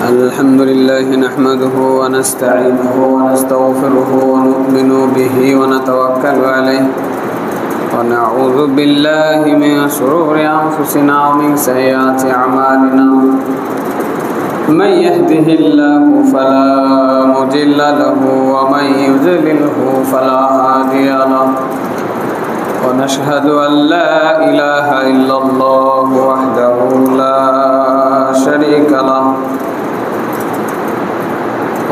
الحمد لله نحمده ونستعينه ونستغفره ونؤمن به ونتوكل عليه ونعوذ بالله من شرور أنفسنا ومن سيئات أعمالنا من يهده الله فلا مضل له ومن يضلله فلا هادي له ونشهد أن لا إله إلا الله وحده لا شريك له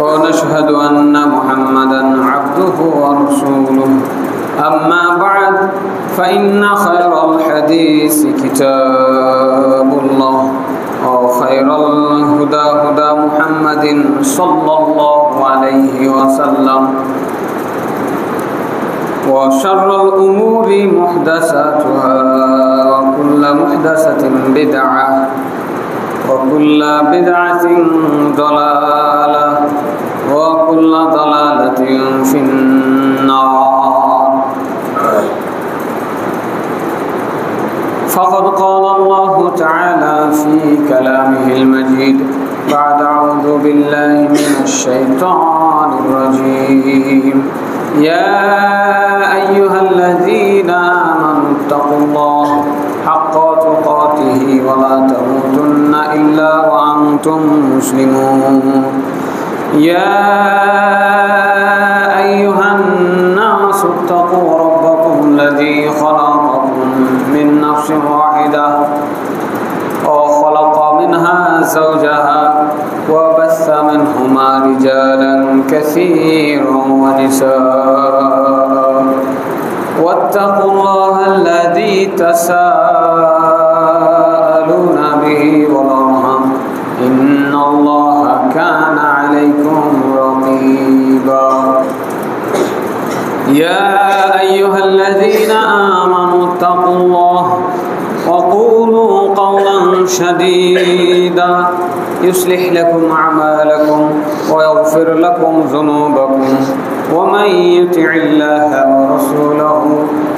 ونشهد أن محمدا عبده ورسوله أما بعد فإن خير الحديث كتاب الله وخير الهدى هدى محمد صلى الله عليه وسلم وشر الأمور محدثاتها وكل محدثة بدعة وكل بدعة ضلالة وكل ضلالة في النار فقد قال الله تعالى في كلامه المجيد بعد أعوذ بالله من الشيطان الرجيم يا أيها الذين آمنوا اتقوا الله حق تقاته ولا تموتن إلا وأنتم مسلمون يا أيها الناس اتقوا ربكم الذي خلقكم من نفس واحدة وخلق منها زوجها وبث منهما رجالا كثيرا ونساء واتقوا الله الذي تساءلون به والأرحام إن الله كان عليكم رقيبا يا أيها الذين آمنوا اتقوا الله وقولوا قولا سديدا يصلح لكم أعمالكم ويغفر لكم ذنوبكم ومن يطع الله ورسوله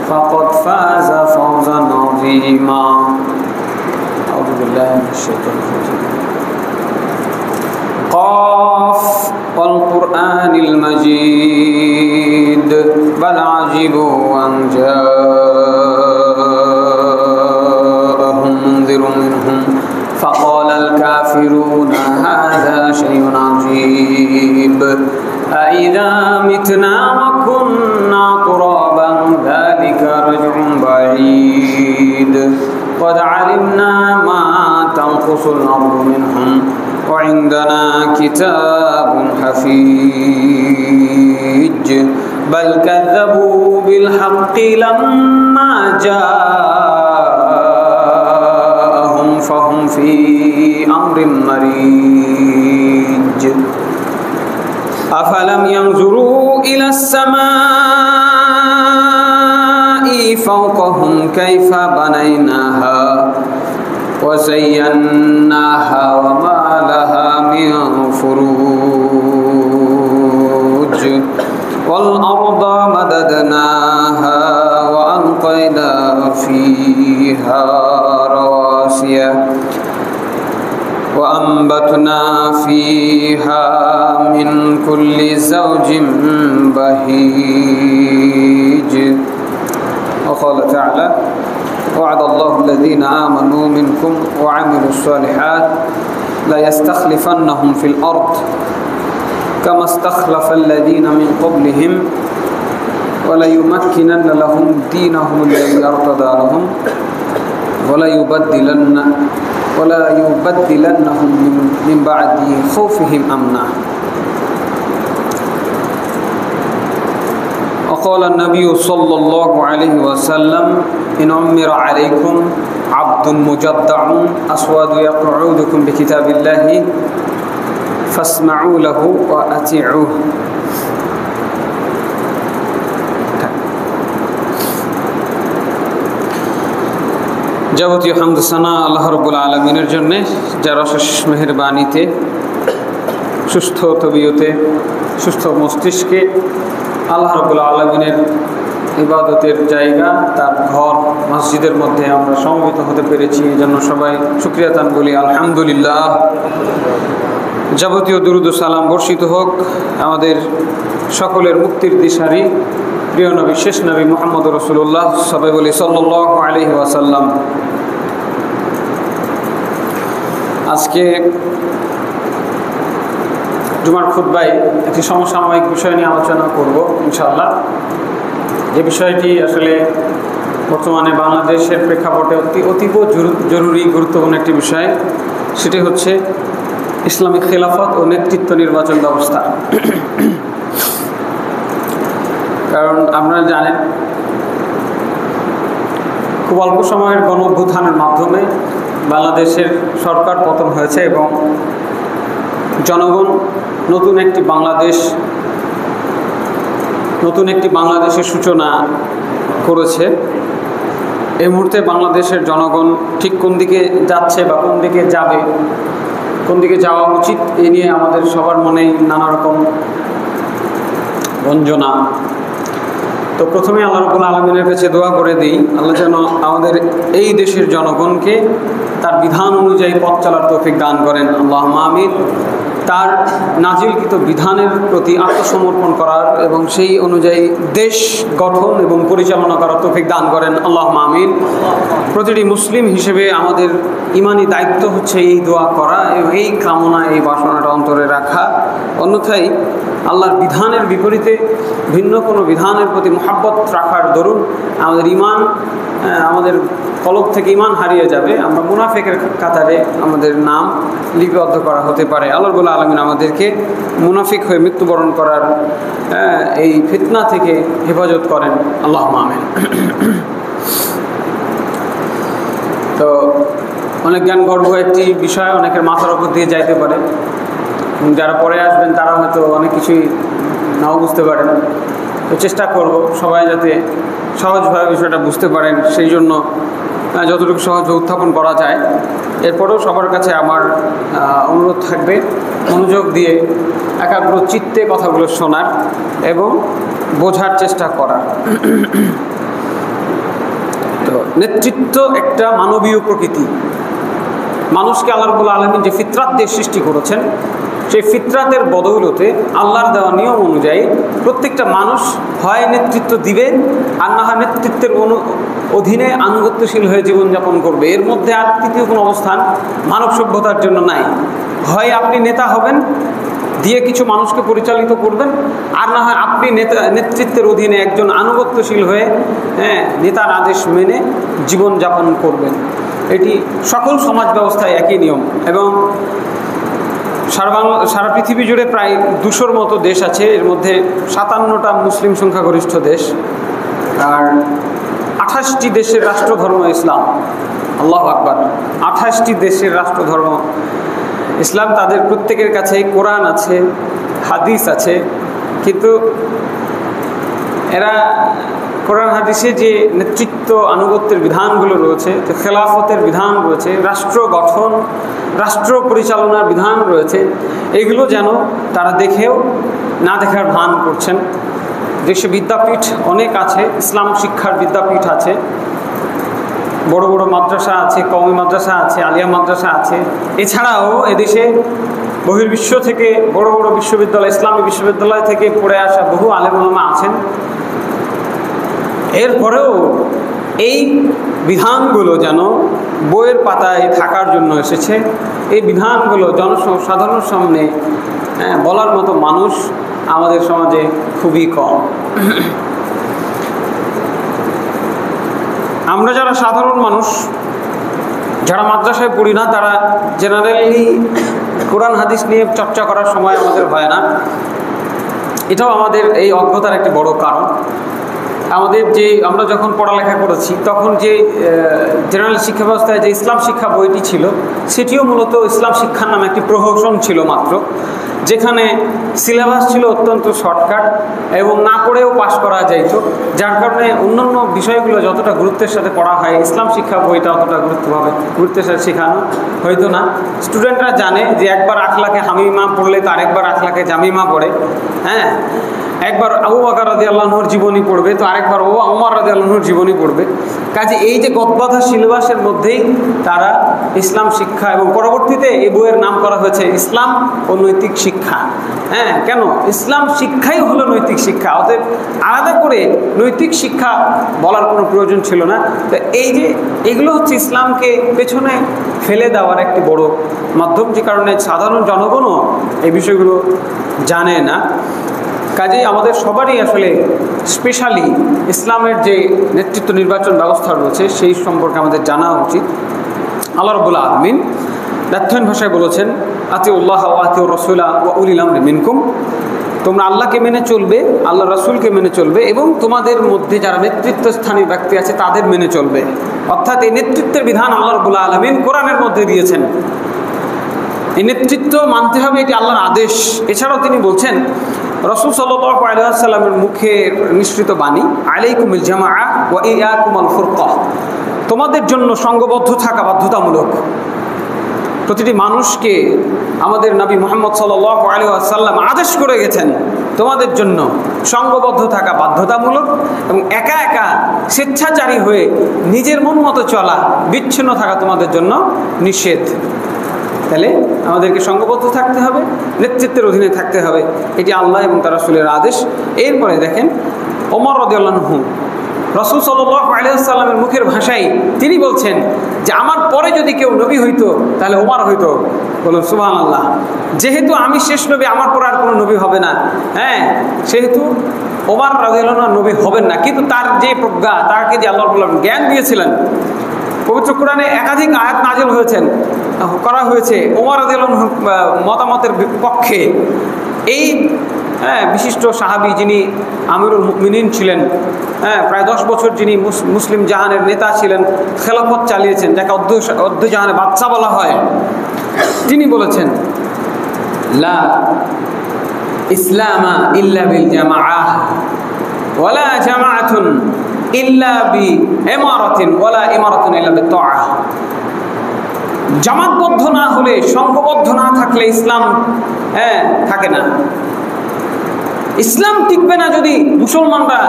فقد فاز فوزا عظيما أعوذ بالله من الشيطان الرجيم قاف والقرآن المجيد بل عجبوا أن جاءهم منذر منهم فقال الكافرون هذا شيء عجيب أإذا متنا وكنا ترابا ذلك رجع بعيد قد علمنا ما تنقص الأرض منهم وعندنا كتاب حفيظ بل كذبوا بالحق لما جاءهم فهم في أمر مريج أفلم ينظروا إلى السماء فوقهم كيف بنيناها وزيناها وما لها من فروج والأرض مددناها وألقينا فيها رواسي وأنبتنا فيها من كل زوج بهيج وقال تعالى وعد الله الذين آمنوا منكم وعملوا الصالحات ليستخلفنهم في الأرض كما استخلف الذين من قبلهم وليمكنن لهم دينهم الذي ارتضى لهم وليبدلنهم من بعد خوفهم أمنا وقال النبي صلى الله عليه وسلم إن عمر عليكم عبد مجدع أسود يقعدكم بكتاب الله فاسمعوا له وأطيعوه যাবতীয় হামদ সানা আল্লাহ রাব্বুল আলামিনের জন্য যার অশেষ মেহেরবানিতে সুস্থ তবিয়তে সুস্থ মস্তিষ্কে আল্লাহ রাব্বুল আলামিনের ইবাদতের জায়গা তার ঘর মসজিদের মধ্যে আমরা সমবেত হতে পেরেছি। এই জন্য সবাই শুকরিয়া তান বলি আলহামদুলিল্লাহ। যাবতীয় দুরুদ ও সালাম বর্ষিত হোক আমাদের সকলের মুক্তির দিশারি প্রিয় নবী, শেষ নবী মুহাম্মদ রাসূলুল্লাহ সবাই বলি সাল্লাল্লাহু আলাইহি ওয়াসাল্লাম। আজকে জুমার খুতবায় একটি সমসাময়িক বিষয় নিয়ে আলোচনা করব ইনশাআল্লাহ। যে বিষয়টি আসলে বর্তমানে বাংলাদেশের প্রেক্ষাপটে অতীব জরুরি গুরুত্বপূর্ণ একটি বিষয়, সেটি হচ্ছে ইসলামিক খেলাফত ও নেতৃত্ব নির্বাচন ব্যবস্থা। কারণ আপনারা জানেন, খুব অল্প সময়ের গণ অভ্যুত্থানের মাধ্যমে বাংলাদেশের সরকার পতন হয়েছে এবং জনগণ নতুন একটি বাংলাদেশের সূচনা করেছে। এই মুহূর্তে বাংলাদেশের জনগণ ঠিক কোন দিকে যাচ্ছে বা কোন দিকে যাবে, কোন দিকে যাওয়া উচিত, এ নিয়ে আমাদের সবার মনেই নানা রকম গঞ্জনা। তো প্রথমে আল্লাহ রাব্বুল আলামিনের কাছে দোয়া করে দিই, আল্লাহ যেন আমাদের এই দেশের জনগণকে তার বিধান অনুযায়ী পথ চলার তৌফিক দান করেন, আল্লাহুম্মা আমিন। তার নাজিলকৃত বিধানের প্রতি আত্মসমর্পণ করার এবং সেই অনুযায়ী দেশ গঠন এবং পরিচালনা করার তৌফিক দান করেন, আল্লাহুম্মা আমিন। প্রতিটি মুসলিম হিসেবে আমাদের ইমানি দায়িত্ব হচ্ছে এই দোয়া করা এবং এই কামনা, এই বাসনাটা অন্তরে রাখা। অন্যথায় আল্লাহর বিধানের বিপরীতে ভিন্ন কোনো বিধানের প্রতি মহাব্বত রাখার দরুন আমাদের ইমান, আমাদের কলব থেকে ইমান হারিয়ে যাবে, আমরা মুনাফিকের কাতারে আমাদের নাম লিপিবদ্ধ করা হতে পারে। আল্লাহ রাব্বুল আলামিন আমাদেরকে মুনাফিক হয়ে মৃত্যুবরণ করার এই ফিতনা থেকে হেফাজত করেন, আল্লাহুম্মা আমিন। তো অনেক জ্ঞান গর্ব একটি বিষয়, অনেকের মাথার উপর দিয়ে যাইতে পারে, যারা পরে আসবেন তারা হয়তো অনেক কিছুই নাও বুঝতে পারেন। তো চেষ্টা করব সবাই যাতে সহজভাবে বিষয়টা বুঝতে পারেন, সেই জন্য যতটুকু সহজ উত্থাপন করা যায়। এরপরেও সবার কাছে আমার অনুরোধ থাকবে মনোযোগ দিয়ে একাগ্র চিত্তে কথাগুলো শোনার এবং বোঝার চেষ্টা করার। তো নেতৃত্ব একটা মানবীয় প্রকৃতি। মানুষকে আল্লাহ রাব্বুল আলামিন যে ফিতরাত দিয়ে সৃষ্টি করেছেন, সেই ফিতরাতের বদৌলতে আল্লাহর দেওয়া নিয়ম অনুযায়ী প্রত্যেকটা মানুষ হয় নেতৃত্ব দিবে আর না হয় নেতৃত্বের অধীনে আনুগত্যশীল হয়ে জীবনযাপন করবে। এর মধ্যে আর তৃতীয় কোনো অবস্থান মানব সভ্যতার জন্য নাই। হয় আপনি নেতা হবেন, দিয়ে কিছু মানুষকে পরিচালিত করবেন, আর না হয় আপনি নেতৃত্বের অধীনে একজন আনুগত্যশীল হয়ে নেতার আদেশ মেনে জীবনযাপন করবেন। এটি সকল সমাজ ব্যবস্থায় একই নিয়ম। এবং সারা পৃথিবী জুড়ে প্রায় 200-র মতো দেশ আছে, এর মধ্যে 57টা মুসলিম সংখ্যাগরিষ্ঠ দেশ আর 28টি দেশের রাষ্ট্রধর্ম ইসলাম। আল্লাহু আকবার, 28টি দেশের রাষ্ট্রধর্ম ইসলাম। তাদের প্রত্যেকের কাছে কোরআন আছে, হাদিস আছে, কিন্তু এরা কোরআন হাদিসে যে নেতৃত্ব আনুগত্যের বিধানগুলো রয়েছে, খেলাফতের বিধান রয়েছে, রাষ্ট্র গঠন, রাষ্ট্র পরিচালনার বিধান রয়েছে, এগুলো যেন তারা দেখেও না দেখার ভান করছেন। দেশে বিদ্যাপীঠ অনেক আছে, ইসলাম শিক্ষার বিদ্যাপীঠ আছে, বড় বড় মাদ্রাসা আছে, কওমি মাদ্রাসা আছে, আলিয়া মাদ্রাসা আছে। এছাড়াও এদেশে বহির্বিশ্ব থেকে বড় বড় বিশ্ববিদ্যালয়, ইসলামী বিশ্ববিদ্যালয় থেকে পড়ে আসা বহু আলেম ওলামা আছেন। এরপরেও এই বিধানগুলো যেন বইয়ের পাতায় থাকার জন্য এসেছে, এই বিধানগুলো জনসাধারণের সামনে বলার মতো মানুষ আমাদের সমাজে খুবই কম। আমরা যারা সাধারণ মানুষ, যারা মাদ্রাসায় পড়ি না, তারা জেনারেলি কোরআন হাদিস নিয়ে চর্চা করার সময় আমাদের হয় না। এটাও আমাদের এই অজ্ঞতার একটি বড় কারণ। আমরা যখন পড়ালেখা করেছি তখন যে জেনারেল শিক্ষা ব্যবস্থায় যে ইসলাম শিক্ষা বইটি ছিল, সেটিও মূলত ইসলাম শিক্ষার নামে একটি প্রহসন ছিল মাত্র, যেখানে সিলেবাস ছিল অত্যন্ত শর্টকাট এবং না পড়েও পাশ করা যাইত। যার কারণে অন্যান্য বিষয়গুলো যতটা গুরুত্বের সাথে পড়া হয়, ইসলাম শিক্ষা বইটা অতটা গুরুত্বের সাথে শেখানো হয়তো না। স্টুডেন্টরা জানে যে একবার আখলাকে হামিমা পড়লে তো আরেকবার আখলাকে জামিমা পড়ে, একবার আবু বকর রাদিয়াল্লাহু আনহুর জীবনী পড়বে তো আরেকবার একবার ওমর রাদিয়াল্লাহু আনহুর জীবনী পড়বে। কাজে এই যে গদবাঁধা সিলেবাসের মধ্যেই তারা ইসলাম শিক্ষা, এবং পরবর্তীতে এই বইয়ের নাম করা হয়েছে ইসলাম ও নৈতিক শিক্ষা। হ্যাঁ, কেন? ইসলাম শিক্ষাই হলো নৈতিক শিক্ষা, অতএব আলাদা করে নৈতিক শিক্ষা বলার কোনো প্রয়োজন ছিল না। তো এই যে এগুলো হচ্ছে ইসলামকে পেছনে ফেলে দেওয়ার একটি বড় মাধ্যম, যে কারণে সাধারণ জনগণও এই বিষয়গুলো জানে না। কাজেই আমাদের সবারই আসলে স্পেশালি ইসলামের যে নেতৃত্ব নির্বাচন ব্যবস্থা রয়েছে সেই সম্পর্কে আমাদের জানা উচিত। আল্লাহ রাব্বুল আলামিন দার্থহীন ভাষায় বলেছেন, আতিউল্লাহ ওয়া আতিউর রাসূলা ওয়া উলিল আমরি মিনকুম, তোমরা আল্লাহকে মেনে চলবে, আল্লাহ রাসূলকে মেনে চলবে, এবং তোমাদের মধ্যে যারা নেতৃত্বস্থানীয় ব্যক্তি আছে তাদের মেনে চলবে। অর্থাৎ এই নেতৃত্বের বিধান আল্লাহ রাব্বুল আলামিন কোরআনের মধ্যে দিয়েছেন। এই নেতৃত্ব মানতে হবে, এটি আল্লাহর আদেশ। এছাড়াও তিনি বলছেন, রাসূল সাল্লাল্লাহু আলাইহি ওয়াসাল্লামের মুখে নিঃসৃত বাণী, আলাইকুমুল জামাআ ওয়া ইয়াকুমুল ফুরকা, তোমাদের জন্য সংঘবদ্ধ থাকা বাধ্যতামূলক। প্রতিটি মানুষকে আমাদের নবী মুহাম্মদ সাল্লাল্লাহু আলাইহি ওয়াসাল্লাম আদেশ করে গেছেন, তোমাদের জন্য সংঘবদ্ধ থাকা বাধ্যতামূলক, এবং একা একা স্বেচ্ছাচারী হয়ে নিজের মন মতো চলা, বিচ্ছিন্ন থাকা তোমাদের জন্য নিষেধ। তাহলে আমাদেরকে সংঘবদ্ধ থাকতে হবে, নেতৃত্বের অধীনে থাকতে হবে, এটি আল্লাহ এবং তার রাসূলের আদেশ। এরপরে দেখেন ওমর রাদিয়াল্লাহু আনহু রাসূল সাল্লাল্লাহু আলাইহি ওয়াসাল্লামের মুখের ভাষায় তিনি বলছেন যে আমার পরে যদি কেউ নবী হইতো তাহলে ওমর হইতো। বলুন সুবহানাল্লাহ। যেহেতু আমি শেষ নবী, আমার পর আর কোনো নবী হবে না, হ্যাঁ, সেহেতু ওমর রাদিয়াল্লাহু আনহু নবী হবেন না। কিন্তু তার যে প্রজ্ঞা, তাকে যে আল্লাহ রাব্বুল আলামিন জ্ঞান দিয়েছিলেন, পবিত্র কোরআনে একাধিক আয়াত নাযিল করা হয়েছে ওমর রাদিয়াল্লাহু আনহু মতামতের পক্ষে। এই বিশিষ্ট সাহাবী যিনি আমিরুল মুমিনিন ছিলেন, প্রায় 10 বছর যিনি মুসলিম জাহানের নেতা ছিলেন, খেলাফত চালিয়েছেন, যাকে অর্ধ জাহানের বাদশা বলা হয়, তিনি বলেছেন, লা ইসলামা ইল্লা বিল জামাআহ ওয়ালা জামাআতুন ইল্লা বি ইমারাতিন ওয়ালা ইমারাতুন ইল্লা বিত্তাআহ। জামাতবদ্ধ না হলে, সংঘবদ্ধ না থাকলে ইসলাম থাকে না। ইসলাম টিকবে না যদি মুসলমানরা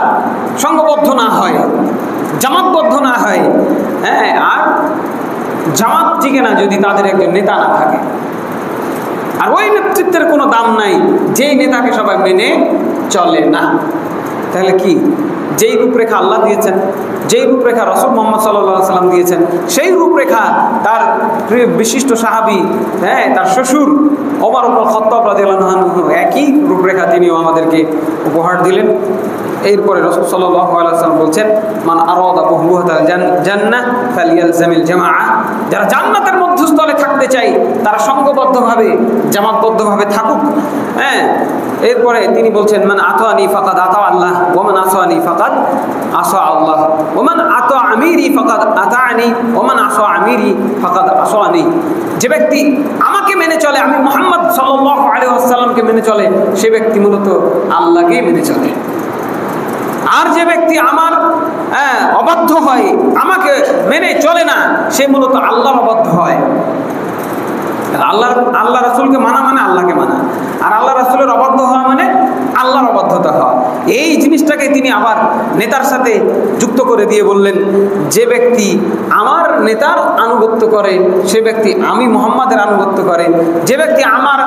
সংঘবদ্ধ না হয়, জামাতবদ্ধ না হয়, আর জামাত টিকে না যদি তাদের একজন নেতা না থাকে। আর ওই নেতৃত্বের কোনো দাম নাই যেই নেতাকে সবাই মেনে চলে না। তাহলে কি, যেই রূপরেখা আল্লাহ দিয়েছেন, যেই রূপরেখা রাসূল মুহাম্মদ সাল্লাল্লাহু আলাইহি সাল্লাম দিয়েছেন, সেই রূপরেখা তার বিশিষ্ট সাহাবী, তার শ্বশুর ওমর ইবনুল খাত্তাব রাদিয়াল্লাহু আনহু, একই রূপরেখা তিনিও আমাদেরকে উপহার দিলেন। এরপরে রাসূল সাল্লাল্লাহু আলাইহি সাল্লাম বলছেন, মান আরাদা বুহবুহাতাল জান্নাহ ফালিয়ালজামিল জামাআ, যারা জান্নাতের মধ্যস্থলে থাকতে চাই তারা সংঘবদ্ধভাবে, জামাতবদ্ধভাবে থাকুক। এরপরে তিনি বলছেন, মান আতানি ফাকাদ আতা আল্লাহ ওয়া মান আসানি ফাকাদ আসা আল্লাহ ওয়া মান আতা আমিরি ফাকাদ আতানি ওয়া মান আসা আমিরি ফাকাদ আসানি। যে ব্যক্তি আমাকে মেনে চলে, আমি মুহাম্মদ সাল্লাল্লাহু আলাইহি ওয়াসাল্লামকে মেনে চলে, সে ব্যক্তি মূলত আল্লাহকেই মেনে চলে। আর যে ব্যক্তি আমার অবাধ্য হয়, আমাকে মেনে চলে না, সে মূলত আল্লাহর অবাধ্য হয়। আল্লাহ রাসূলকে মানা মানে আল্লাহকে মানা, আর আল্লাহ রাসূলের অবাধ্য হওয়া মানে আল্লাহর অবাধ্যতা হওয়া। এই জিনিসটাকে তিনি আবার নেতার সাথে যুক্ত করে দিয়ে বললেন, যে ব্যক্তি আমার নেতার আনুগত্য করে সে ব্যক্তি আমি মুহাম্মাদের আনুগত্য করে, যে ব্যক্তি আমার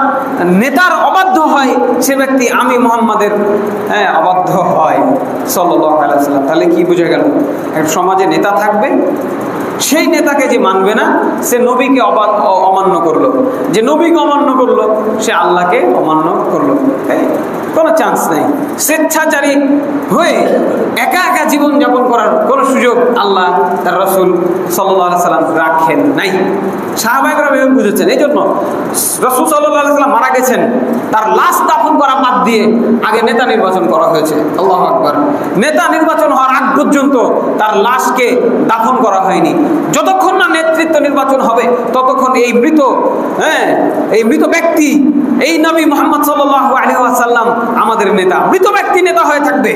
নেতার অবাধ্য হয় সে ব্যক্তি আমি মুহাম্মাদের অবাধ্য হয় সাল্লাল্লাহু আলাইহি ওয়াসাল্লাম। তাহলে কি বোঝা গেল, একটা সমাজে নেতা থাকবে, সেই নেতাকে যে মানবে না সে নবীকে অমান্য করলো, যে নবীকে অমান্য করলো সে আল্লাহকে অমান্য করলো। কোনো চান্স নেই। স্বেচ্ছাচারী হয়ে একা একা জীবন যাপন করার কোনো সুযোগ আল্লাহ তার রাসূল সাল্লাল্লাহু আলাইহি সাল্লাম রাখেন নাই। সাহাবায়ে কেরাম বুঝেছেন। এই জন্য রাসূল সাল্লাল্লাহু আলাইহি সাল্লাম মারা গেছেন, তার লাশ দাফন করা বাদ দিয়ে আগে নেতা নির্বাচন করা হয়েছে। আল্লাহু আকবার। নেতা নির্বাচন হওয়ার আগ পর্যন্ত তার লাশকে দাফন করা হয়নি। যতক্ষণ না নেতৃত্ব নির্বাচন হবে ততক্ষণ এই মৃত ব্যক্তি, এই নবী মুহাম্মদ সাল্লাল্লাহু আলাইহি ওয়াসাল্লাম আমাদের নেতা, মৃত ব্যক্তি নেতা হয়ে থাকবে।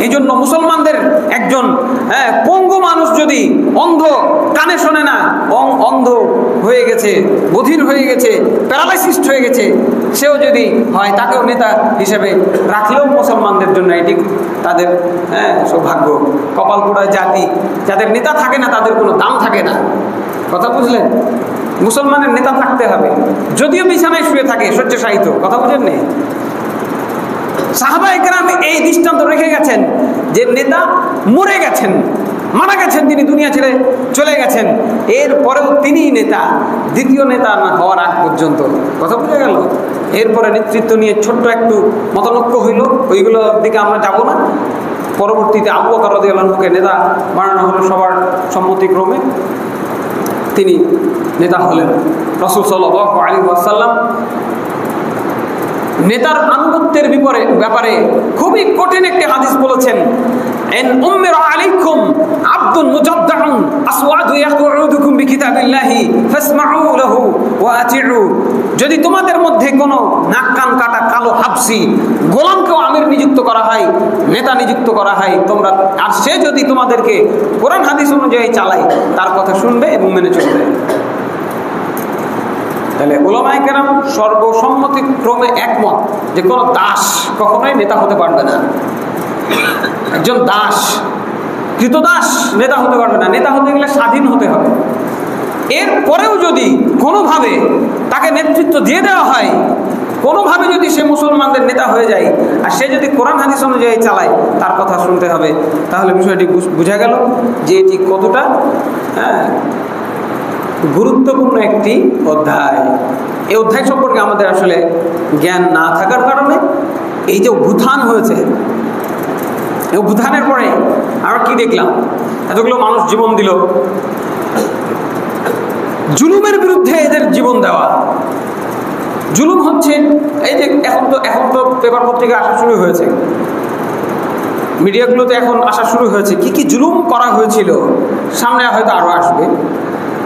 এই জন্য মুসলমানদের একজন পঙ্গু মানুষ যদি অন্ধ, কানে শোনে না, অন্ধ হয়ে গেছে, বধির হয়ে গেছে, প্যারালাইসিস হয়ে গেছে, সেও যদি হয় তাকেও নেতা হিসেবে রাখলেও মুসলমানদের জন্য এটি তাদের সৌভাগ্য। কপাল পোড়া জাতি, যাদের নেতা থাকে না তাদের কোনো দাম থাকে না। কথা বুঝলেন? মুসলমানের নেতা থাকতে হবে, যদিও বিছানায় শুয়ে থাকে শয্যাশায়িত। কথা বুঝেন নেই? সাহাবায়ে কেরাম এই দৃষ্টান্ত রেখে গেছেন যে নেতা মরে গেছেন, মারা গেছেন, তিনি দুনিয়া ছেড়ে চলে গেছেন, এরপরেও তিনিই নেতা, দ্বিতীয় নেতা না হওয়ার আগ পর্যন্ত। কথা বুঝে গেল? এরপরে নেতৃত্ব নিয়ে ছোট্ট একটু মতানৈক্য হইল, ওইগুলোর দিকে আমরা যাব না। পরবর্তীতে আবু বকর রাদিয়াল্লাহু আনহুকে নেতা বানানো হলো সবার সম্মতিক্রমে, তিনি নেতা হলেন। রাসূল সাল্লাল্লাহু আলাইহি ওয়াসাল্লাম নেতার আনুগত্যের ব্যাপারে খুবই কঠিন একটি হাদিস বলেছেন, ইন উম্মিরা আলাইকুম আবদুন মুজাদ্দাউন আসওয়াদু ইয়াকুউদুকুম বিকিতাবিল্লাহি ফাসমাউ লাহু ওয়া আতিউ। যদি তোমাদের মধ্যে কোনো নাক কান কাটা কালো হাবশি গোলামকেও আমির নিযুক্ত করা হয়, নেতা নিযুক্ত করা হয়, তোমরা আর সে যদি তোমাদেরকে কোরআন হাদিস অনুযায়ী চালায়, তার কথা শুনবে এবং মেনে চলবে। তাহলে উলামায়ে কেরাম সর্বসম্মতিক্রমে একমত যে কোনো দাস কখনোই নেতা হতে পারবে না। একজন দাস, কৃতদাস নেতা হতে পারবে না। নেতা হতে গেলে স্বাধীন হতে হবে। এরপরেও যদি কোনোভাবে তাকে নেতৃত্ব দিয়ে দেওয়া হয়, কোনোভাবে যদি সে মুসলমানদের নেতা হয়ে যায় আর সে যদি কোরআন হাদিস অনুযায়ী চালায়, তার কথা শুনতে হবে। তাহলে বিষয়টি বোঝা গেল যে এটি কতটা গুরুত্বপূর্ণ একটি অধ্যায়। এই অধ্যায় সম্পর্কে আমাদের আসলে জ্ঞান না থাকার কারণে এই যে অভ্যুত্থান হয়েছে, এই অভ্যুত্থানের পরে আমরা কি দেখলাম? এতগুলো মানুষ জীবন দিল, জুলুমের বিরুদ্ধে এদের জীবন দেওয়া। জুলুম হচ্ছে এই যে এখন তো পেপার পত্রিকা আসা শুরু হয়েছে, মিডিয়াগুলোতে এখন আসা শুরু হয়েছে কি কি জুলুম করা হয়েছিল, সামনে হয়তো আরও আসবে।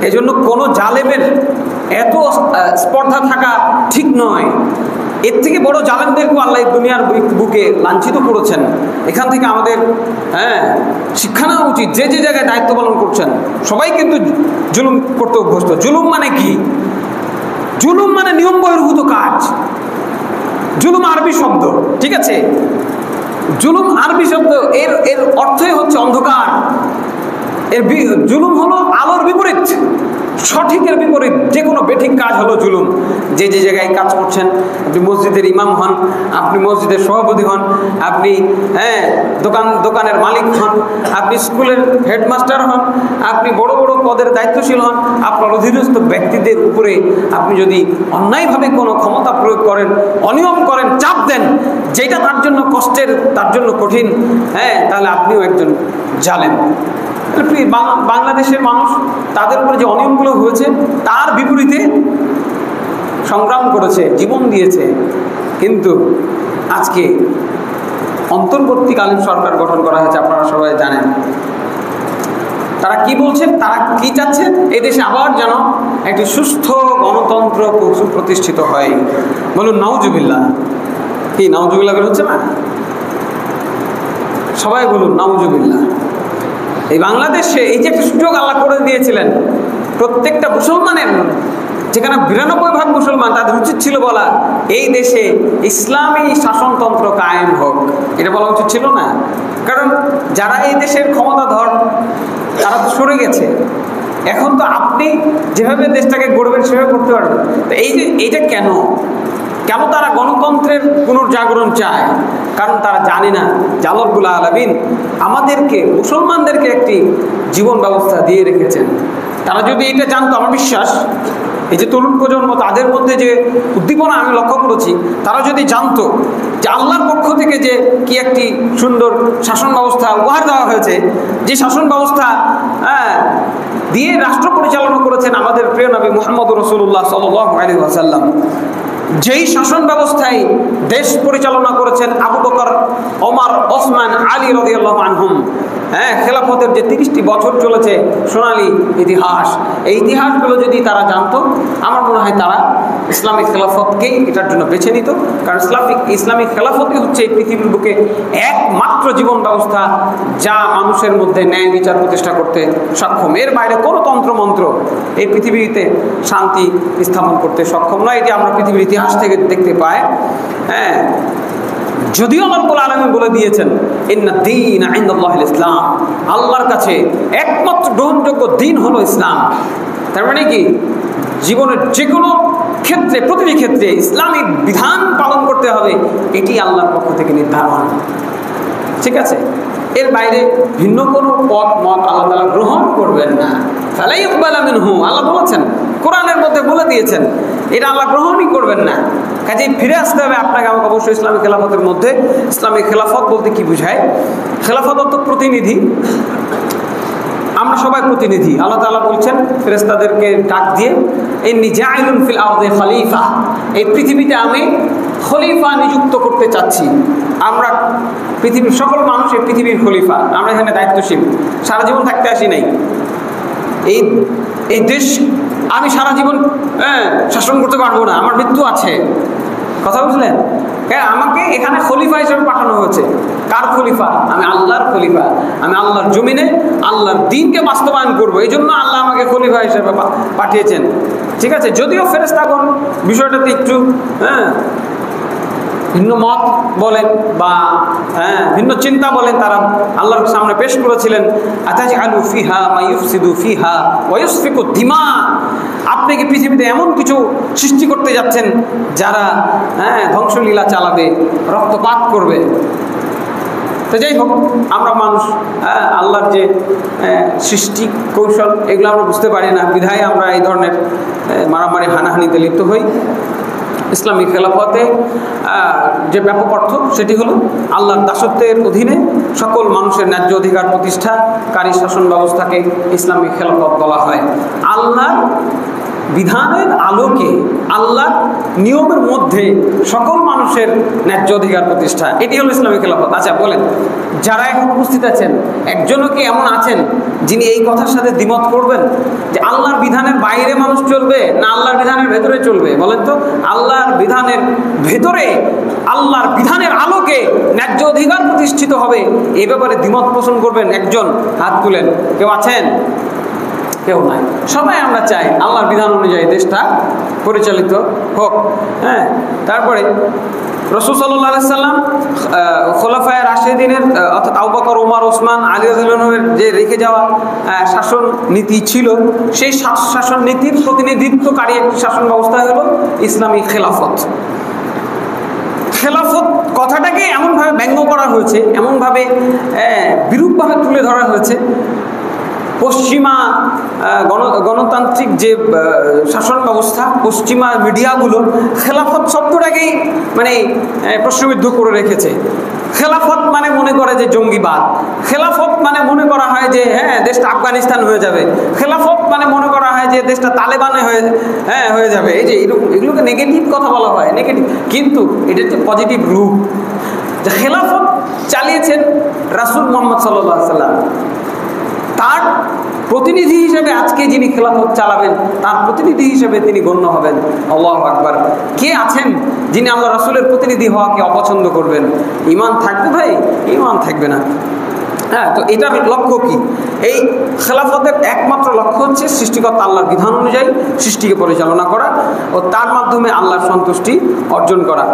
এই জন্য কোনো জালেমের এত স্পর্ধা থাকা ঠিক নয়। এর থেকে বড় জালেমদেরকেও আল্লাহ দুনিয়ার বুকে লাঞ্ছিত করেছেন। এখান থেকে আমাদের শিক্ষা নেওয়া উচিত। যে যে জায়গায় দায়িত্ব পালন করছেন সবাই কিন্তু জুলুম করতে অভ্যস্ত। জুলুম মানে কি? জুলুম মানে নিয়ম বহির্ভূত কাজ। জুলুম আরবি শব্দ, ঠিক আছে? জুলুম আরবি শব্দ, এর অর্থই হচ্ছে অন্ধকার। জুলুম হলো আলোর বিপরীত, সঠিকের বিপরীত। যে কোনো বেঠিক কাজ হলো জুলুম। যে যে জায়গায় কাজ করছেন, আপনি মসজিদের ইমাম হন, আপনি মসজিদের সভাপতি হন, আপনি দোকানের মালিক হন, আপনি স্কুলের হেডমাস্টার হন, আপনি বড় বড় পদের দায়িত্বশীল হন, আপনার অধীনস্থ ব্যক্তিদের উপরে আপনি যদি অন্যায়ভাবে কোনো ক্ষমতা প্রয়োগ করেন, অনিয়ম করেন, চাপ দেন, যেটা তার জন্য কষ্টের, তার জন্য কঠিন, তাহলে আপনিও একজন জালেম। বাংলাদেশের মানুষ তাদের উপরে যে অনিয়মগুলো হয়েছে তার বিপরীতে সংগ্রাম করেছে, জীবন দিয়েছে। কিন্তু আজকে অন্তর্বর্তীকালীন সরকার গঠন করা হয়েছে, আপনারা সবাই জানেন। তারা কি বলছেন, তারা কি চাচ্ছেন? এই দেশে আবার যেন একটি সুস্থ গণতন্ত্র প্রতিষ্ঠিত হয়। বলুন নাউজুবিল্লাহ। কি নাউজুবিল্লাহ বের হচ্ছে না? সবাই বলুন নাউজুবিল্লাহ। এই বাংলাদেশে এই যে একটা সুযোগ আল্লাহ করে দিয়েছিলেন, প্রত্যেকটা মুসলমানের, যেখানে 92% মুসলমান, তাদের উচিত ছিল বলা এই দেশে ইসলামী শাসনতন্ত্র কায়েম হোক। এটা বলা উচিত ছিল না? কারণ যারা এই দেশের ক্ষমতাধর তারা তো সরে গেছে। এখন তো আপনি যেভাবে দেশটাকে গড়বেন সেভাবে করতে পারবেন। তো এইটা কেন তারা গণতন্ত্রের পুনর্জাগরণ চায়? কারণ তারা জানে না যে আল্লাহ রাব্বুল আলামিন আমাদেরকে, মুসলমানদেরকে একটি জীবন ব্যবস্থা দিয়ে রেখেছেন। তারা যদি এটা জানতো, আমার বিশ্বাস এই যে তরুণ প্রজন্ম, তাদের মধ্যে যে উদ্দীপনা আমি লক্ষ্য করেছি, তারা যদি জানতো যে আল্লাহর পক্ষ থেকে যে কি একটি সুন্দর শাসন ব্যবস্থা উপহার দেওয়া হয়েছে, যে শাসন ব্যবস্থা দিয়ে রাষ্ট্র পরিচালনা করেছেন আমাদের প্রিয় নবী মুহাম্মদুর রাসূলুল্লাহ সাল্লাল্লাহু আলাইহি ওয়াসাল্লাম, যেই শাসন ব্যবস্থায় দেশ পরিচালনা করেছেন আবু বকর, ওমর, ওসমান, আলী রাদিয়াল্লাহু আনহুম, খেলাফতের যে 30টি বছর চলেছে সোনালী ইতিহাস, এই ইতিহাসগুলো যদি তারা জানতো, আমার মনে হয় তারা ইসলামিক খেলাফতকেই এটার জন্য বেছে নিত। কারণ ইসলামিক খেলাফতই হচ্ছে এই পৃথিবীর বুকে একমাত্র জীবন ব্যবস্থা যা মানুষের মধ্যে ন্যায় বিচার প্রতিষ্ঠা করতে সক্ষম। এর বাইরে কোনো তন্ত্রমন্ত্র এই পৃথিবীতে শান্তি স্থাপন করতে সক্ষম নয়। এটি আমরা পৃথিবীর ইতিহাস ইতিহাস থেকে দেখতে পায়। হ্যাঁ, যদিও আল্লাহ রাব্বুল আলামিন বলে দিয়েছেন ইন্না দীনা ইনদাল্লাহিল ইসলাম, আল্লাহর কাছে একমাত্র গ্রহণযোগ্য দিন হলো ইসলাম। তার মানে কি, জীবনের যে কোনো ক্ষেত্রে, প্রতিটি ক্ষেত্রে ইসলামিক বিধান পালন করতে হবে, এটি আল্লাহর পক্ষ থেকে নির্ধারণ। ঠিক আছে, এর বাইরে ভিন্ন কোনো পথ মত আল্লাহ তাআলা গ্রহণ করবেন না। ফালা ইউকবালু মিনহু, আল্লাহ বলেছেন, কোরআনের মধ্যে বলে দিয়েছেন, এটা আল্লাহ গ্রহণই করবেন না। কাজেই ফিরে আসতে হবে আপনাকে আমাকে অবশ্যই ইসলামিক খেলাফতের মধ্যে। ইসলামিক খেলাফত বলতে কি বুঝায়? খেলাফত অর্থ প্রতিনিধি। আমরা সবাই প্রতিনিধি। আল্লাহ তাআলা বলছেন ফেরেশতাদেরকে ডাক দিয়ে, ইন্নী জাইলুন ফিল আরদি খলিফা, এই পৃথিবীতে আমি খলিফা নিযুক্ত করতে চাচ্ছি। আমরা পৃথিবীর সকল মানুষ এই পৃথিবীর খলিফা, আমরা এখানে দায়িত্বশীল। সারা জীবন থাকতে আসি নাই। এই দেশ আমি সারা জীবন শাসন করতে পারবো না, আমার মৃত্যু আছে। কথা বুঝলেন? হ্যাঁ, আমাকে এখানে খলিফা হিসেবে পাঠানো হয়েছে। কার খলিফা? আমি আল্লাহর খলিফা। আমি আল্লাহর জমিনে আল্লাহর দ্বীনকে বাস্তবায়ন করবো, এই জন্য আল্লাহ আমাকে খলিফা হিসেবে পাঠিয়েছেন। ঠিক আছে, যদিও ফেরেশতাগণ বিষয়টাতে একটু ভিন্ন মত বলেন বা ভিন্ন চিন্তা বলেন, তারা আল্লাহর সামনে পেশ করেছিলেন, আতাজআলু ফিহা মা ইউফসিদু ফিহা ওয়া ইউসফিকু দিমা, আপনি কি পৃথিবীতে এমন কিছু সৃষ্টি করতে যাচ্ছেন যারা ধ্বংসলীলা চালাবে, রক্তপাত করবে। তো যাই হোক, আমরা মানুষ, আল্লাহর যে সৃষ্টি কৌশল এগুলো আমরা বুঝতে পারি না, বিধায় আমরা এই ধরনের মারামারি হানাহানিতে লিপ্ত হই। ইসলামিক খেলাফতে যে ব্যাপক অর্থ সেটি হলো আল্লাহর দাসত্বের অধীনে সকল মানুষের ন্যায্য অধিকার প্রতিষ্ঠাকারী শাসন ব্যবস্থাকে ইসলামিক খেলাফত বলা হয়। আল্লাহর বিধানের আলোকে, আল্লাহর নিয়মের মধ্যে সকল মানুষের ন্যায্য অধিকার প্রতিষ্ঠা, এটি হলো ইসলামিক খেলাফত। আচ্ছা বলেন, যারা এখন উপস্থিত আছেন, একজনও কি এমন আছেন যিনি এই কথার সাথে দ্বিমত করবেন যে আল্লাহর বিধানের বাইরে মানুষ চলবে না আল্লাহর বিধানের ভেতরে চলবে? বলেন তো, আল্লাহর বিধানের ভেতরে আল্লাহর বিধানের আলোকে ন্যায্য অধিকার প্রতিষ্ঠিত হবে, এই ব্যাপারে দ্বিমত পোষণ করবেন একজন? হাত তুলেন। কেউ আছেন? কেউ নাই। সবাই আমরা চাই আল্লাহর বিধান অনুযায়ী দেশটা পরিচালিত হোক। হ্যাঁ, তারপরে রাসূল সাল্লাল্লাহু আলাইহি সাল্লাম খোলাফায়ে রাশিদিনের অর্থাৎ আবু বকর, ওমর, ওসমান, আলী রাদিয়াল্লাহু আনহুর যে রেখে যাওয়া শাসন নীতি ছিল, সেই শাসন নীতির প্রতিনিধিত্বকারী একটি শাসন ব্যবস্থা হলো ইসলামী খেলাফত। খেলাফত কথাটাকে এমনভাবে ব্যঙ্গ করা হয়েছে, এমনভাবে বিরূপভাবে তুলে ধরা হয়েছে, পশ্চিমা গণতান্ত্রিক যে শাসন ব্যবস্থা, পশ্চিমা মিডিয়াগুলো খেলাফত শব্দটাকেই মানে প্রশ্নবিদ্ধ করে রেখেছে। খেলাফত মানে মনে করে যে জঙ্গিবাদ, খেলাফত মানে মনে করা হয় যে দেশটা আফগানিস্তান হয়ে যাবে, খেলাফত মানে মনে করা হয় যে দেশটা তালেবানে হয়ে যাবে। এই যে এগুলোকে নেগেটিভ কথা বলা হয়, নেগেটিভ, কিন্তু এটা হচ্ছে পজিটিভ রূপ। যে খেলাফত চালিয়েছেন রাসূল মুহাম্মদ সাল্লাল্লাহু আলাইহি সাল্লাম, তার প্রতিনিধি হিসেবে আজকে যিনি খেলাফত চালাবেন তার প্রতিনিধি হিসেবে তিনি গণ্য হবেন। আল্লাহু আকবার। কে আছেন যিনি আল্লাহ রাসূলের প্রতিনিধি হওয়াকে অপছন্দ করবেন? ঈমান থাকবে ভাই? ঈমান থাকবে না। হ্যাঁ, তো এটার লক্ষ্য কি? এই খেলাফতের একমাত্র লক্ষ্য হচ্ছে সৃষ্টিকর্তা আল্লাহর বিধান অনুযায়ী সৃষ্টিকে পরিচালনা করা ও তার মাধ্যমে আল্লাহর সন্তুষ্টি অর্জন করা।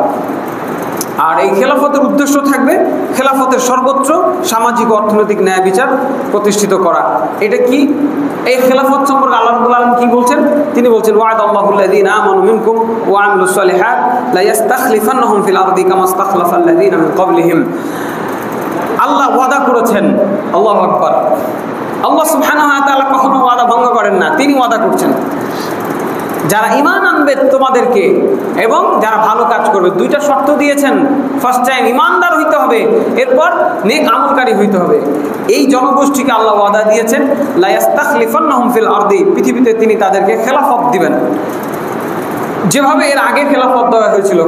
আর এই খেলাফতের উদ্দেশ্য থাকবে খেলাফতের সর্বোচ্চ সামাজিক ও অর্থনৈতিক ন্যায় বিচার প্রতিষ্ঠিত করা। এটা কি? এই খেলাফত সম্পর্কে আল্লাহ রাব্বুল আলামিন কি বলছেন? তিনি বলছেন, ওয়া'দাল্লাহুল্লাযীনা আমানু মিনকুম ওয়া আমিলুস সালিহাত লা ইস্তাখলিফান্নাহুম ফিল আরদি কামা ইস্তাখলাফাল্লাযীনা মিন ক্বাবলিহিম। আল্লাহ ওয়াদা করেছেন। আল্লাহু আকবার। আল্লাহ সুবহানাহু ওয়া তাআলা কখনো ওয়াদা ভঙ্গ করেন না, তিনি ওয়াদা করছেন যারা ঈমান আনবে তোমাদেরকে এবং যারা ভালো কাজ করবে, দুইটা শর্ত দিয়েছেন। ফার্স্ট টাইম ঈমানদার হইতে হবে, এরপর নেক আমলকারী হইতে হবে। এই জনগোষ্ঠীকে আল্লাহ ওয়াদা দিয়েছেন লা ইস্তাখলিফান্নাহুম ফিল আরদি, পৃথিবীতে তিনি তাদেরকে খেলাফত দিবেন। যেভাবে এর আগে খেলাফত দেওয়া হয়েছিল।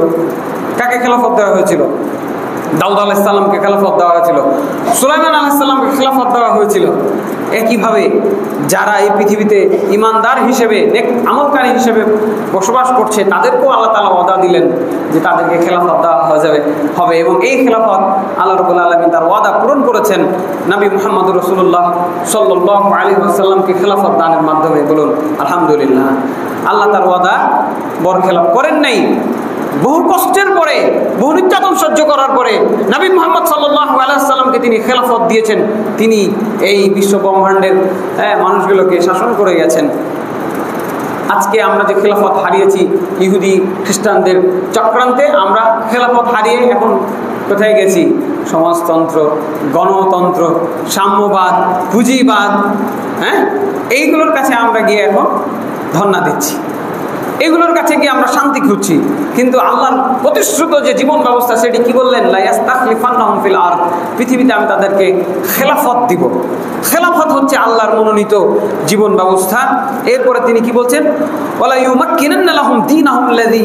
কাকে খেলাফত দেওয়া হয়েছিল? দাউদ আলাইহিস সালামকে খেলাফত দেওয়া হয়েছিল, সুলাইমান আলাইহিস সালামকে খেলাফত দেওয়া হয়েছিল। একইভাবে যারা এই পৃথিবীতে ঈমানদার হিসেবে, নেক আমলকারী হিসেবে বসবাস করছে, তাদেরকেও আল্লাহ তাআলা ওয়াদা দিলেন যে তাদেরকে খেলাফত দেওয়া হবে। এবং এই খেলাফত আল্লাহ রাব্বুল আলামিন তার ওয়াদা পূরণ করেছেন নবী মুহাম্মদুর রাসূলুল্লাহ সাল্লাল্লাহু আলাইহি ওয়াসাল্লামকে খেলাফত দানের মাধ্যমে। বলুন আলহামদুলিল্লাহ। আল্লাহ তার ওয়াদা বরখেলাপ করেন নাই। বহু কষ্টের পরে, বহু নির্যাতন সহ্য করার পরে নবী মুহাম্মদ সাল্লাল্লাহু আলাইহি ওয়াসাল্লামকে তিনি খেলাফত দিয়েছেন। তিনি এই বিশ্ব ব্রহ্মাণ্ডের মানুষগুলোকে শাসন করে গেছেন। আজকে আমরা যে খেলাফত হারিয়েছি ইহুদি খ্রিস্টানদের চক্রান্তে, আমরা খেলাফত হারিয়ে এখন কোথায় গেছি? সমাজতন্ত্র, গণতন্ত্র, সাম্যবাদ, পুঁজিবাদ, এইগুলোর কাছে আমরা গিয়ে এখন ধর্ণা দিচ্ছি, এগুলোর কাছে গিয়ে আমরা শান্তি খুঁজছি। কিন্তু আল্লাহর প্রতিশ্রুত যে জীবন ব্যবস্থা সেটি কি বললেন? লা ইস্তাখলিফান্নাহুম ফিল আরদ, পৃথিবীতে আমি তাদেরকে খেলাফত দিব। খেলাফত হচ্ছে আল্লাহর মনোনীত জীবন ব্যবস্থা। এরপরে তিনি কি বলছেন? ওয়ালা ইউমাক্কিনান্না লাহুম দীনাহুম আল্লাযী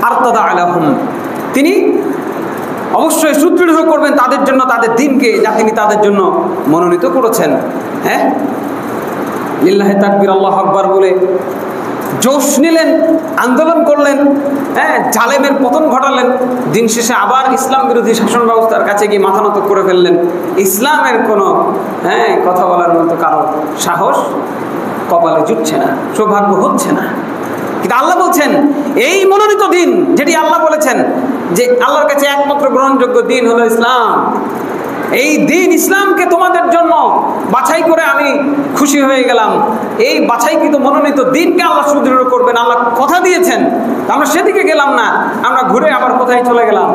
আরতাদা লাহুম, তিনি অবশ্যই সুদৃঢ় করবেন তাদের জন্য তাদের দিনকে, যা তিনি তাদের জন্য মনোনীত করেছেন। লিল্লাহি তাকবীর, আল্লাহু আকবার বলে জোশ নিলেন, আন্দোলন করলেন, জালেমের পতন ঘটালেন। দিন শেষে আবার ইসলাম বিরোধী শাসন ব্যবস্থার কাছে গিয়ে মাথা নত করে ফেললেন। ইসলামের কোনো কথা বলার মতো কারো সাহস কপালে জুটছে না, সৌভাগ্য হচ্ছে না। কিন্তু আল্লাহ বলছেন এই মনোনীত দিন, যেটি আল্লাহ বলেছেন যে আল্লাহর কাছে একমাত্র গ্রহণযোগ্য দিন হলো ইসলাম, এই দিন ইসলামকে তোমাদের জন্য বাছাই করে আমি খুশি হয়ে গেলাম। এই বাছাইকৃত মনোনীত দিনকে আল্লাহ সুদৃঢ় করবেন, আল্লাহ কথা দিয়েছেন। আমরা সেদিকে গেলাম না, আমরা ঘুরে আবার কোথায় চলে গেলাম?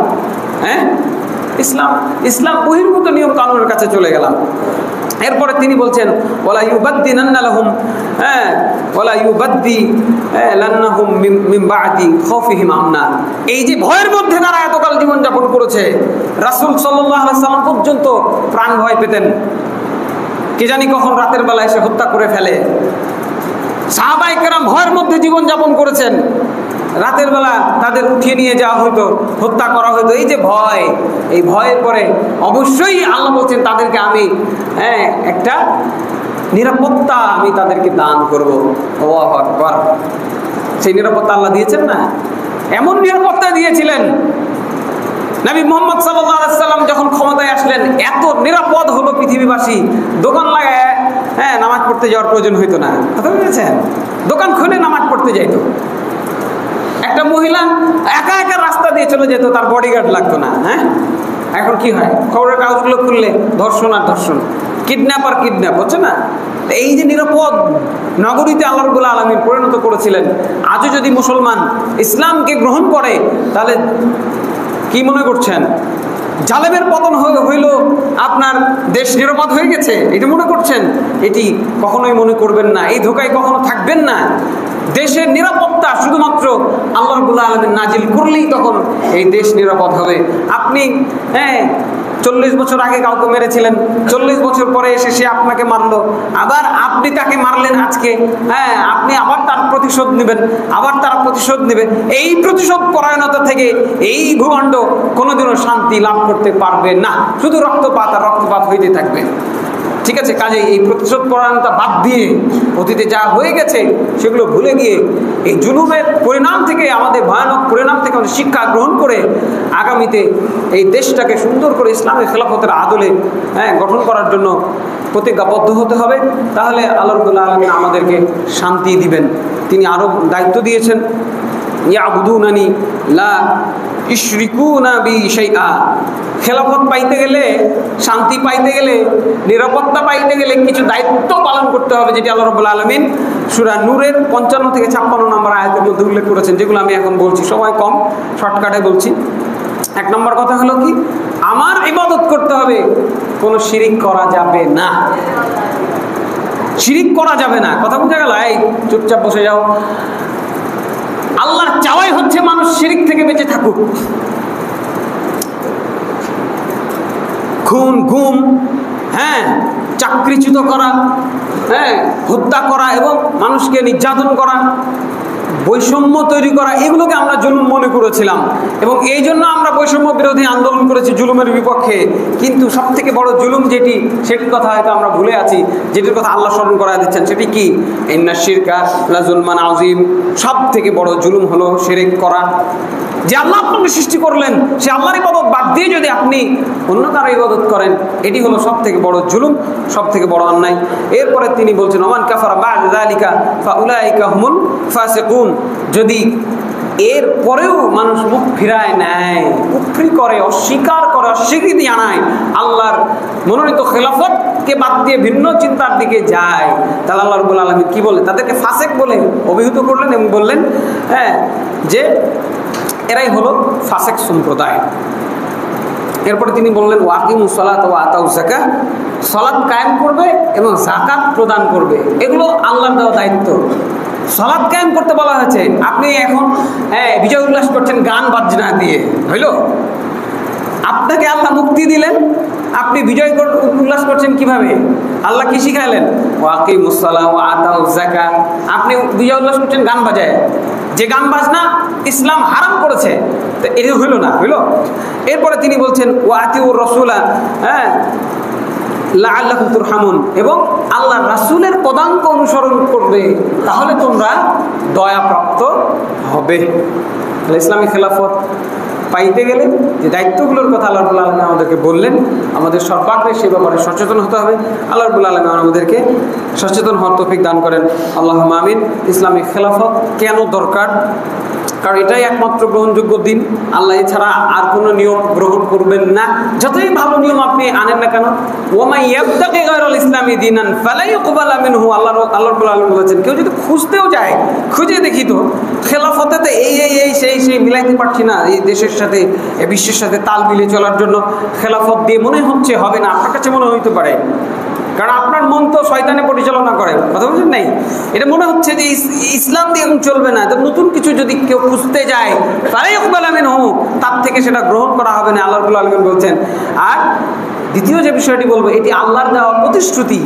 ইসলাম বহির্ভূত নিয়ম কানুনের কাছে চলে গেলাম। এরপরে তিনি বলছেন ওয়ালা ইউবাদদিনান্না লাহুম ওয়ালা ইউবাদদিলান্নাহুম মিন বা'দি খাউফিহিম আমনা, এই যে ভয়ের মধ্যে তারা এতকাল জীবন যাপন করেছে, রাসূল সাল্লাল্লাহু আলাইহি সাল্লাম পর্যন্ত প্রাণ ভয় পেতেন, কে জানি কখন রাতের বেলা এসে হত্যা করে ফেলে। সাহাবায়ে কেরাম ভয়ের মধ্যে জীবন যাপন করেছেন, রাতের বেলা তাদের উঠিয়ে নিয়ে যাওয়া হতো, হত্যা করা হতো। এই যে ভয়, এই ভয়ের পরে অবশ্যই আল্লাহ বলছেন তাদেরকে আমি একটা নিরাপত্তা আমি তাদেরকে দান করব। আল্লাহু আকবার, সেই নিরাপত্তা আল্লাহ দিয়েছেন না? এমন নিরাপত্তা দিয়েছিলেন নবী মুহাম্মদ সাল্লাল্লাহু আলাইহি সাল্লাম যখন ক্ষমতায় আসলেন, এত নিরাপদ হলো পৃথিবীবাসী, দোকান লাগায় নামাজ পড়তে যাওয়ার প্রয়োজন হইতো না। কথা বুঝেছেন? দোকান খুলে নামাজ পড়তে যাইতো। একটা মহিলা একা একা রাস্তা দিয়ে চলে যেত, তার বডিগার্ড লাগতো না। এখন কি হয়? খবরের কাগজগুলো খুললে ধর্ষণ আর ধর্ষণ, কিডন্যাপ আর কিডন্যাপ, হচ্ছে না? এই যে নিরাপদ নগরীতে আল্লাহ রাব্বুল আলামিন পরিণত করেছিলেন, আজও যদি মুসলমান ইসলামকে গ্রহণ করে তাহলে কি মনে করছেন? জালেমের পতন হইল, আপনার দেশ নিরাপদ হয়ে গেছে এটা মনে করছেন? এটি কখনোই মনে করবেন না, এই ধোঁকায় কখনো থাকবেন না। দেশের নিরাপত্তা শুধুমাত্র আল্লাহ রাব্বুল আলামিন নাজিল করলেই তখন এই দেশ নিরাপদ হবে। আপনি 40 বছর আগে কাউকে মেরেছিলেন, 40 বছর পরে এসে সে আপনাকে মারলো, আবার আপনি তাকে মারলেন আজকে, আপনি আবার তার প্রতিশোধ নেবেন, আবার তারা প্রতিশোধ নেবে। এই প্রতিশোধ পরায়ণতা থেকে এই ভূখণ্ড কোনোদিনও শান্তি লাভ করতে পারবে না, শুধু রক্তপাত আর রক্তপাত হইতে থাকবে। ঠিক আছে, কাজে এই প্রতিশোধ পরায়ণতা বাদ দিয়ে অতীতে যা হয়ে গেছে সেগুলো ভুলে গিয়ে এই জুলুমের পরিণাম থেকে, আমাদের ভয়ানক পরিণাম থেকে আমাদের শিক্ষা গ্রহণ করে আগামীতে এই দেশটাকে সুন্দর করে ইসলামের খেলাফতের আদলে গঠন করার জন্য প্রতিজ্ঞাবদ্ধ হতে হবে। তাহলে আল্লাহ রাব্বুল আলামিন আমাদেরকে শান্তি দিবেন। তিনি আরও দায়িত্ব দিয়েছেন, ইয়াবুদুনানি লা ইশরিকুনা বি শাইআ। খেলাফত পাইতে গেলে, শান্তি পাইতে গেলে, নিরাপত্তা পাইতে গেলে কিছু দায়িত্ব পালন করতে হবে, যেটি আল্লাহ রাব্বুল আলামিন সূরা নূরের 55 থেকে 56 নম্বর আয়াতের মধ্যে উল্লেখ করেছেন, যেগুলো আমি এখন বলছি। সময় কম, শর্টকাটে বলছি। 1 নম্বর কথা হলো কি? আমার ইবাদত করতে হবে, কোনো শিরিক করা যাবে না, শিরিক করা যাবে না। কথা বুঝা গেল? এই চুপচাপ বসে যাও। আল্লাহর চাওয়াই হচ্ছে মানুষ শিরিক থেকে বেঁচে থাকুক। খুন, গুম, চাকরিচ্যুত করা, হত্যা করা এবং মানুষকে নির্যাতন করা, বৈষম্য তৈরি করা, এগুলোকে আমরা জুলুম মনে করেছিলাম এবং এই জন্য আমরা বৈষম্য বিরোধী আন্দোলন করেছি জুলুমের বিপক্ষে। কিন্তু সব থেকে বড় জুলুম যেটি, সেটির কথা হয়তো আমরা ভুলে আছি, যেটির কথা আল্লাহ স্মরণ করা দিচ্ছেন, সেটি কি? ইন্না শিরকা লাযুলমান আযীম। সব থেকে বড় জুলুম হলো শিরক করা। যে আল্লাহ আপনাকে সৃষ্টি করলেন, সে আল্লাহর ইবাদত বাদ দিয়ে যদি আপনি অন্য কারো ইবাদত করেন, এটি হলো সব থেকে বড় জুলুম, সব থেকে বড় অন্যায়। এরপরে তিনি বলছেন ওমান কাফারা বা'দা যালিকা ফাউলাইকা হুমুল ফাসিকুন। যদি এর পরেও মানুষ মুখ ফিরায় নেয়, কুফরি করে, অস্বীকার করে, অস্বীকৃতি জানায়, আল্লাহর মনোনীত খেলাফতকে বাদ দিয়ে ভিন্ন চিন্তার দিকে যায়, তাহলে আল্লাহ রাব্বুল আলামিন কি বলে? তাদেরকে ফাসেক বলে অভিহিত করলেন এবং বললেন যে এরাই হলো ফাসেক সম্প্রদায়। এরপরে তিনি বললেন ওয়াকিমুস সালাত ওয়া আতাউজ যাকাত, সালাত কায়েম করবে এবং যাকাত প্রদান করবে, এগুলো আল্লাহর দেওয়া দায়িত্ব। সালাত কায়েম করতে বলা হয়েছে, আপনি এখন বিজয় উল্লাস করছেন গান বাজনা দিয়ে, হইল? আপনাকে আল্লাহ মুক্তি দিলেন, আপনি বিজয় উল্লাস করছেন কিভাবে? আল্লাহ কি শিখাইলেন? ওয়াকিমুস সালাত ওয়া আতাউজ যাকাত, আপনি বিজয় উল্লাস করছেন গান বাজায়, যে গান বাজনা ইসলাম হারাম করেছে, তো এটা হইল না, হইল? এরপরে তিনি বলছেন ওয়াতিউর রাসূলা লাআল্লাকুম তুরহামুন, এবং আল্লাহ রাসূলের পদাঙ্ক অনুসরণ করবে, তাহলে তোমরা দয়াপ্রাপ্ত হবে। তাহলে ইসলামী খেলাফত পাইতে গেলে যে দায়িত্বগুলোর কথা আল্লাহ রাব্বুল আলামিন আমাদেরকে বললেন, আমাদের সর্বাগ্রে সে ব্যাপারে সচেতন হতে হবে। আল্লাহ রাব্বুল আলামিন আমাদেরকে সচেতন হওয়ার তৌফিক দান করেন, আল্লাহুম্মা আমিন। ইসলামী খেলাফত কেন দরকার? কারণ এটাই একমাত্র গ্রহণযোগ্য দিন, আল্লাহ এছাড়া আর কোনো নিয়ম গ্রহণ করবেন না, যতই ভালো নিয়ম আপনি আনেন না কেন। ওয়ামান ইয়াবতাগি গায়রাল ইসলামি দীনান ফালা ইউকবালা মিনহু, আল্লাহ রাব্বুল আলামিন বলেছেন, কেউ যদি খুঁজতেও যায়, খুঁজে দেখি তো খেলাফতে এই সেই মিলাইতে পারছি না, এই দেশের সাথে এই বিশ্বের সাথে তাল মিলিয়ে চলার জন্য খেলাফত দিয়ে মনে হচ্ছে হবে না, আপনার কাছে মনে হইতে পারে, কারণ আপনার মন তো শয়তানে পরিচালনা করে, কথা বলছেন নাই? এটা মনে হচ্ছে যে ইসলাম দিয়ে চলবে না, তো নতুন কিছু যদি কেউ খুঁজতে যায় ফালা ইউকবালা মিনহু, তার থেকে সেটা গ্রহণ করা হবে না, আল্লাহ রাব্বুল আলামিন বলছেন। আর দ্বিতীয় যে বিষয়টি বলবো, এটি আল্লাহর দেওয়া প্রতিশ্রুতি।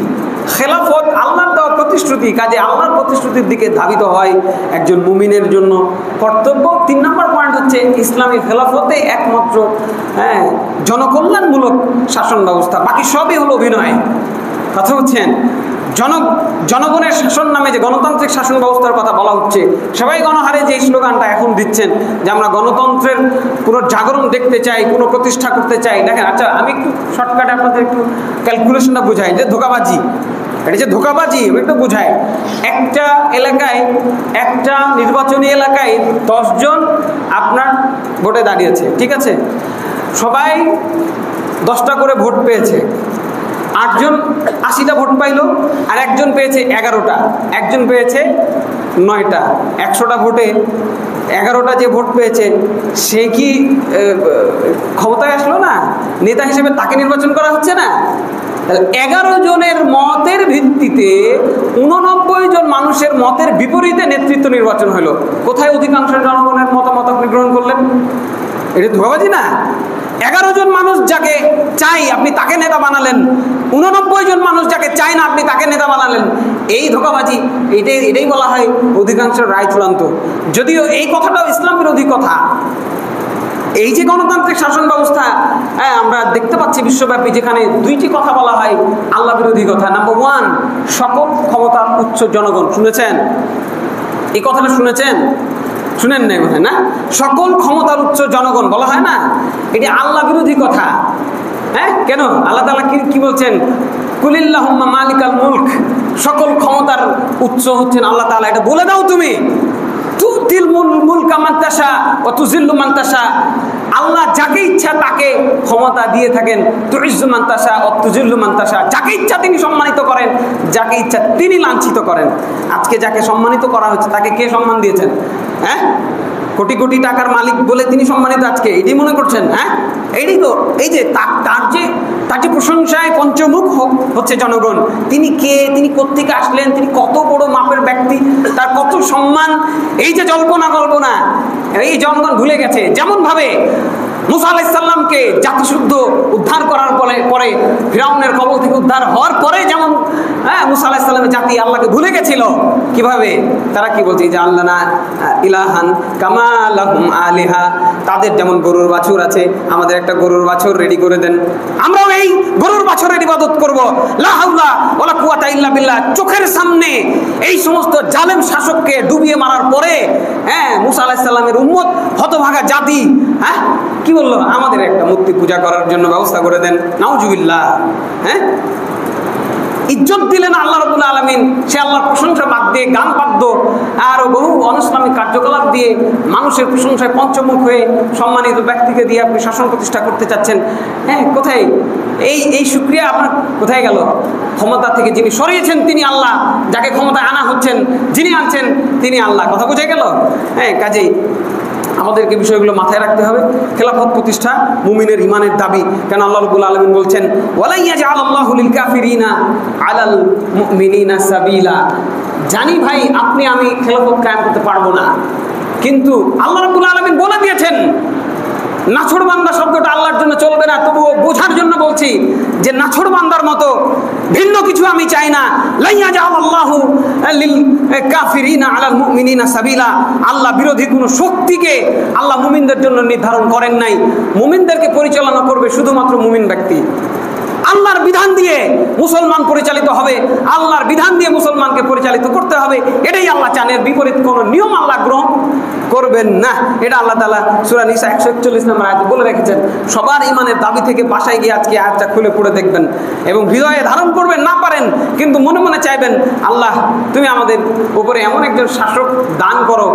খেলাফত আল্লাহর দেওয়া প্রতিশ্রুতি, কাজে আল্লাহর প্রতিশ্রুতির দিকে ধাবিত হয় একজন মুমিনের জন্য কর্তব্য। 3 নম্বর পয়েন্ট হচ্ছে ইসলামী খেলাফতে একমাত্র জনকল্যাণমূলক শাসন ব্যবস্থা, বাকি সবই হলো অভিনয়, কথা হচ্ছেন? জনগণের শাসন নামে যে গণতান্ত্রিক শাসন ব্যবস্থার কথা বলা হচ্ছে, সবাই গণহারে যে স্লোগানটা এখন দিচ্ছেন যে আমরা গণতন্ত্রের কোনো জাগরণ দেখতে চাই, কোনো প্রতিষ্ঠা করতে চাই, দেখেন, আচ্ছা আমি একটু শর্টকাটে আপনাদের একটু ক্যালকুলেশনটা বুঝাই, যে ধোঁকাবাজি, এটা যে ধোঁকাবাজি আমি একটু বুঝাই। একটা এলাকায়, একটা নির্বাচনী এলাকায় 10 জন আপনার ভোটে দাঁড়িয়েছে, ঠিক আছে? সবাই 10টা করে ভোট পেয়েছে, 8 জন 80টা ভোট পাইল, আর একজন পেয়েছে 11টা, একজন পেয়েছে 9টা। 100টা ভোটে 11টা যে ভোট পেয়েছে সে কি ক্ষমতায় আসলো না? নেতা হিসেবে তাকে নির্বাচন করা হচ্ছে না? 11 জনের মতের ভিত্তিতে 89 জন মানুষের মতের বিপরীতে নেতৃত্ব নির্বাচন হলো। কোথায় অধিকাংশ জনগণের মতামত আপনি গ্রহণ করলেন? এটা ধোঁকাবাজি না? 11 জন মানুষ যাকে চাই আপনি তাকে নেতা বানালেন, 89 জন মানুষ যাকে চাই না আপনি তাকে নেতা বানালেন, এই ধোঁকাবাজি। এটাই বলা হয় অধিকাংশের রায় চূড়ান্ত। যদিও এই কথাটাও ইসলাম বিরোধী কথা। এই যে গণতান্ত্রিক শাসন ব্যবস্থা আমরা দেখতে পাচ্ছি বিশ্বব্যাপী, যেখানে 2টি কথা বলা হয় আল্লাহ বিরোধী কথা। নাম্বার 1, সকল ক্ষমতার উচ্চ জনগণ। শুনেছেন এই কথাটা? শুনেছেন? শুনেন নাই বোধহয়, না? সকল ক্ষমতার উচ্চ জনগণ বলা হয় না, এটি আল্লাহ বিরোধী কথা। কেন? আল্লাহ তাআলা কি বলছেন? কুলিল্লাহুম্মা মালিকাল মুলক, সকল ক্ষমতার উচ্চ হচ্ছেন আল্লাহ তাআলা, এটা বলে দাও তুমি। তুতিল মুলকা মান তাশা ওয়া তুযিল্লু মান তাশা, আল্লাহ যাকে ইচ্ছা তাকে ক্ষমতা দিয়ে থাকেন। তুইজ্জু মান তাশা ওয়া তুযিল্লু মান তাশা, যাকে ইচ্ছা তিনি সম্মানিত করেন, যাকে ইচ্ছা তিনি লাঞ্ছিত করেন। আজকে যাকে সম্মানিত করা হচ্ছে তাকে কে সম্মান দিয়েছেন? কোটি কোটি টাকার মালিক বলে তিনি সম্মানিত আজকে, এটি মনে করছেন? এইটাই তো, এই যে তার যে প্রশংসায় পঞ্চমুখ হচ্ছে জনগণ। তিনি কে? তিনি কোত্থেকে আসলেন? তিনি কত বড় মাপের ব্যক্তি? তার কত সম্মান! এই যে জল্পনা কল্পনা, এই জনগণ ভুলে গেছে। যেমন ভাবে মুসা আলাইহিস সালামকে জাতিশুদ্ধ উদ্ধার করার পরে ফিরাউনের কবল থেকে উদ্ধার হওয়ার পরে যেমন মুসা আলাইহিস সালামের জাতি আল্লাহকে ভুলে গেছিল, কিভাবে তারা কি বলছে যে আল্লাহ না ইলাহান কামা লাহুম আলিহা, তাদের যেমন গরুর বাছুর আছে, আমাদের একটা গরুর বাছুর রেডি করে দেন, আমরাও এই গরুর বাছুরের ইবাদত করব। লা হাওলা ওয়ালা কুওয়াতা ইল্লা বিল্লাহ। চোখের সামনে এই সমস্ত জালেম শাসককে ডুবিয়ে মারার পরে মুসা আলাইহিস সালামের উম্মত হতভাগা জাতি কি বললো? আমাদের একটা মূর্তি পূজা করার জন্য ব্যবস্থা করে দেন। নাউজুবিল্লাহ। ইজ্জত দিলেন আল্লাহ রাব্বুল আলামিন, সে আল্লাহর প্রশংসা বাদ দিয়ে গান বাদ্য আর বহু অনিসলামিক কার্যকলাপ দিয়ে মানুষের প্রশংসায় পঞ্চমুখ হয়ে সম্মানিত ব্যক্তিকে দিয়ে আপনি শাসন প্রতিষ্ঠা করতে চাচ্ছেন। হ্যাঁ, কোথায় এই শুকরিয়া আপনার কোথায় গেল? ক্ষমতা থেকে যিনি সরিয়েছেন তিনি আল্লাহ, যাকে ক্ষমতায় আনা হচ্ছেন, যিনি আনছেন তিনি আল্লাহ। কথা বুঝে গেল? হ্যাঁ, কাজেই আমাদেরকে বিষয়গুলো মাথায় রাখতে হবে। খেলাফত প্রতিষ্ঠা মুমিনের ইমানের দাবি। কেন আল্লাহ রাব্বুল আলামিন বলছেন ওয়ালা ইয়াজআলুল্লাহু লিল কাফিরিনা আলাল মুমিনিনা সাবিলা। জানি ভাই আপনি আমি খেলাফত কায়েম করতে পারবো না, কিন্তু আল্লাহ রাব্বুল আলামিন বলে দিয়েছেন নাছোড়বান্দা শব্দটা আল্লাহর জন্য চলবে না। তবুও বোঝার জন্য বলছি যে নাছোড়বান্দার মতো ভিন্ন কিছু আমি চাই না। লা ইয়াজআলুল্লাহু লিল কাফিরিনা আলাল মুমিনিনা সাবিলা। আল্লাহ বিরোধী কোনো শক্তিকে আল্লাহ মুমিনদের জন্য নির্ধারণ করেন নাই। মুমিনদেরকে পরিচালনা করবে শুধুমাত্র মুমিন ব্যক্তি। আল্লাহর বিধান দিয়ে মুসলমান পরিচালিত হবে, আল্লাহর বিধান দিয়ে মুসলমানকে পরিচালিত করতে হবে, এটাই আল্লাহ চান। এর বিপরীত কোনো নিয়ম আল্লাহ গ্রহণ করবেন না। এটা আল্লাহ তাআলা সূরা নিসা 141 নম্বর আয়াতে বলে রেখেছেন। সবার ইমানের দাবি থেকে বাসায় গিয়ে আজকে আয়াতটা খুলে পড়ে দেখবেন এবং হৃদয়ে ধারণ করবেন। না পারেন কিন্তু মনে মনে চাইবেন, আল্লাহ তুমি আমাদের উপরে এমন একজন শাসক দান করো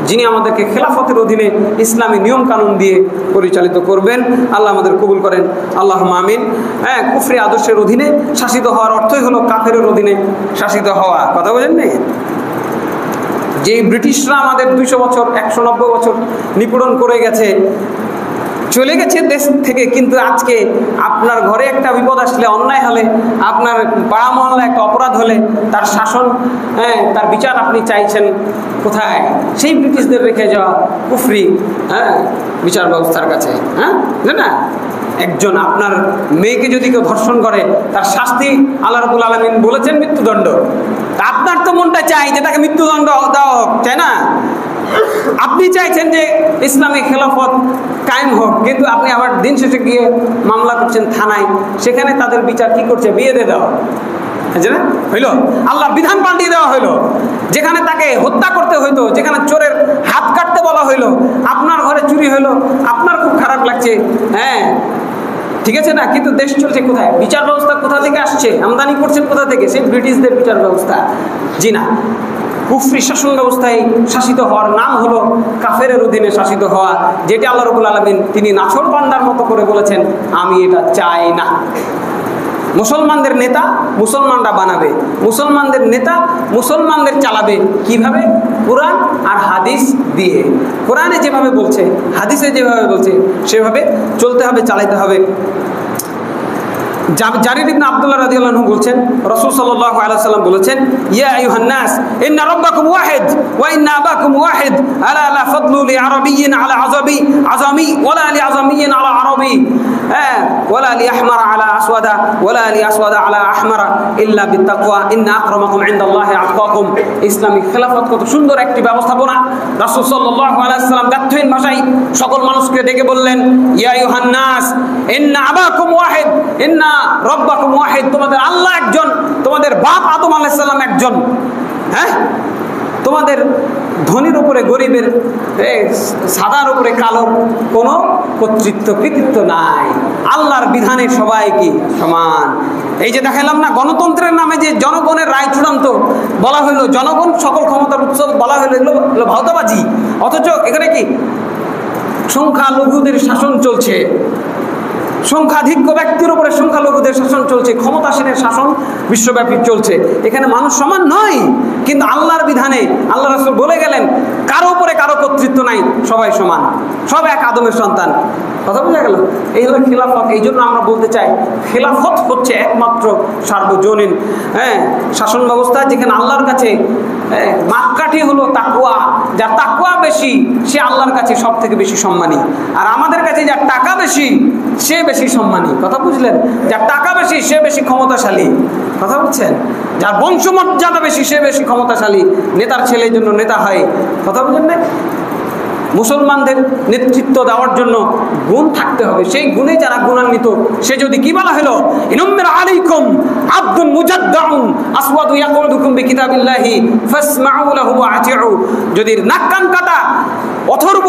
যিনি আমাদেরকে খেলাফতের অধীনে ইসলামী নিয়ম কানুন দিয়ে পরিচালিত করবেন। আল্লাহ আমাদের কবুল করেন, আল্লাহুম্মা আমিন। হ্যাঁ, কুফরি আদর্শের অধীনে শাসিত হওয়ার অর্থই হলো কাফেরের অধীনে শাসিত হওয়া। কথা বলেন না? যে ব্রিটিশরা আমাদের 200 বছর 190 বছর নিপীড়ন করে গেছে, চলে গেছে দেশ থেকে, কিন্তু আজকে আপনার ঘরে একটা বিপদ আসলে, অন্যায় হলে, আপনার পাড়া মহল্লা একটা অপরাধ হলে তার শাসন, হ্যাঁ, তার বিচার আপনি চাইছেন কোথায়? সেই ব্রিটিশদের রেখে যাওয়া কুফরি বিচার ব্যবস্থার কাছে। হ্যাঁ, না, একজন আপনার মেয়েকে যদি কেউ ধর্ষণ করে তার শাস্তি আল্লাহ রাব্বুল আলামিন বলেছেন মৃত্যুদণ্ড। আপনার তো মনটা চাই যে তাকে মৃত্যুদণ্ড দেওয়া হোক, তাই না? আপনি চাইছেন যে ইসলামিক খেলাফত কায়েম হোক, কিন্তু আপনি আবার দিন শেষে গিয়ে মামলা করছেন থানায়, সেখানে তাদের বিচার কি করছে? বিয়ে দিয়ে দেওয়া হইলো। আল্লাহ বিধান পাল্টিয়ে দেওয়া হইলো। যেখানে তাকে হত্যা করতে হইতো, যেখানে চোরের হাত কাটতে বলা হইলো, আপনার ঘরে চুরি হইলো, আপনার খুব খারাপ লাগছে। হ্যাঁ, ঠিক আছে না? কিন্তু দেশ চলছে কোথায়? বিচার ব্যবস্থা কোথা থেকে আসছে? আমদানি করছেন কোথা থেকে? সেই ব্রিটিশদের বিচার ব্যবস্থা। জি না, কুফরি শাসন ব্যবস্থায় শাসিত হওয়ার নাম হলো কাফেরের অধীনে শাসিত হওয়া, যেটা আল্লাহ রাব্বুল আলামিন তিনি নাছোড়বান্দার মতো করে বলেছেন আমি এটা চাই না। মুসলমানদের নেতা মুসলমানরা বানাবে, মুসলমানদের নেতা মুসলমানদের চালাবে। কিভাবে? কোরআন আর হাদিস দিয়ে। কোরআনে যেভাবে বলছে, হাদিসে যেভাবে বলছে সেভাবে চলতে হবে, চালাইতে হবে। জারির ইবনে আব্দুল্লাহ রাদিয়াল্লাহু আনহু বলছেন, রাসূল সাল্লাল্লাহু আলাইহি ওয়াসাল্লাম বলেছেন, ইয়া আইয়ুহান নাস ইন্না রাব্বাকুম ওয়াহিদ ওয়া ইন্না আবাকুম ওয়াহিদ আলা লা ফাদলু লি আরাবিয়্যিন আলা আযামি ওয়ালা লি আযামিয়্যিন আলা আরাবি ওয়ালা লি আহমার আলা আসওয়াদা ওয়ালা লি আসওয়াদা আলা আহমারা ইল্লা বিত্তাকওয়া ইন্না আকরামাকুম ইনদাল্লাহি আতকাকুম। ইসলামিক খেলাফত কত সুন্দর একটি ব্যবস্থাপনা। রাসূল সাল্লাল্লাহু আলাইহি ওয়াসাল্লাম ব্যর্থহীন ভাষায় সকল মানুষকে ডেকে বললেন, ইয়া আইয়ুহান নাস ইন্না আবাকুম ওয়াহিদ ইন্না রব্বাকুম ওয়াহিদ। তোমাদের আল্লাহ একজন, তোমাদের বাপ আদম আলাইহিস সালাম একজন। হ্যাঁ, তোমাদের ধনীর উপরে গরিবের, সাদার উপরে কালোর কোনো কর্তৃত্ব কৃতিত্ব নাই। আল্লাহর বিধানে সবাই কি সমান। এই যে দেখাইলাম না, গণতন্ত্রের নামে যে জনগণের রায় চূড়ান্ত বলা হইলো, জনগণ সকল ক্ষমতার উৎস বলা হইলো, এগুলো ভাওতাবাজি। অথচ এখানে কি সংখ্যালঘুদের শাসন চলছে, সংখ্যাধিক্য ব্যক্তির উপরে সংখ্যালঘুদের শাসন চলছে, ক্ষমতাসীনের শাসন বিশ্বব্যাপী চলছে। এখানে মানুষ সমান নয়, কিন্তু আল্লাহর বিধানে আল্লাহ রাসূল বলে গেলেন কারো উপরে কারো কর্তৃত্ব নাই, সবাই সমান, সব এক আদমের সন্তান। কথা বোঝা গেল? এই হলো খেলাফত। এই জন্য আমরা বলতে চাই খেলাফত হচ্ছে একমাত্র সার্বজনীন শাসন ব্যবস্থা, যেখানে আল্লাহর কাছে মাপকাঠি হলো তাকওয়া। যার তাকওয়া বেশি সে আল্লাহর কাছে সব থেকে বেশি সম্মানী, আর আমাদের কাছে যার টাকা বেশি সে বেশি সম্মানী। কথা বুঝলেন? যার টাকা বেশি সে বেশি ক্ষমতাশালী। কথা বুঝছেন? যার বংশমর্যাদা বেশি সে বেশি ক্ষমতাশালী। নেতার ছেলের জন্য নেতা হয়। কথা বুঝলেন না? মুসলমানদের নেতৃত্ব দেওয়ার জন্য গুণ থাকতে হবে, সেই গুণে যারা গুণান্বিত। সে যদি কি বলা হলো, ইনুম্মির আলাইকুম আব্দুন মুজাদ্দাউন আসওয়াদু ইয়াকুদুকুম বিকিতাবিল্লাহি ফাসমাউ লাহু ওয়া আতিউ। যদি নাক কান কাটা অথর্ব,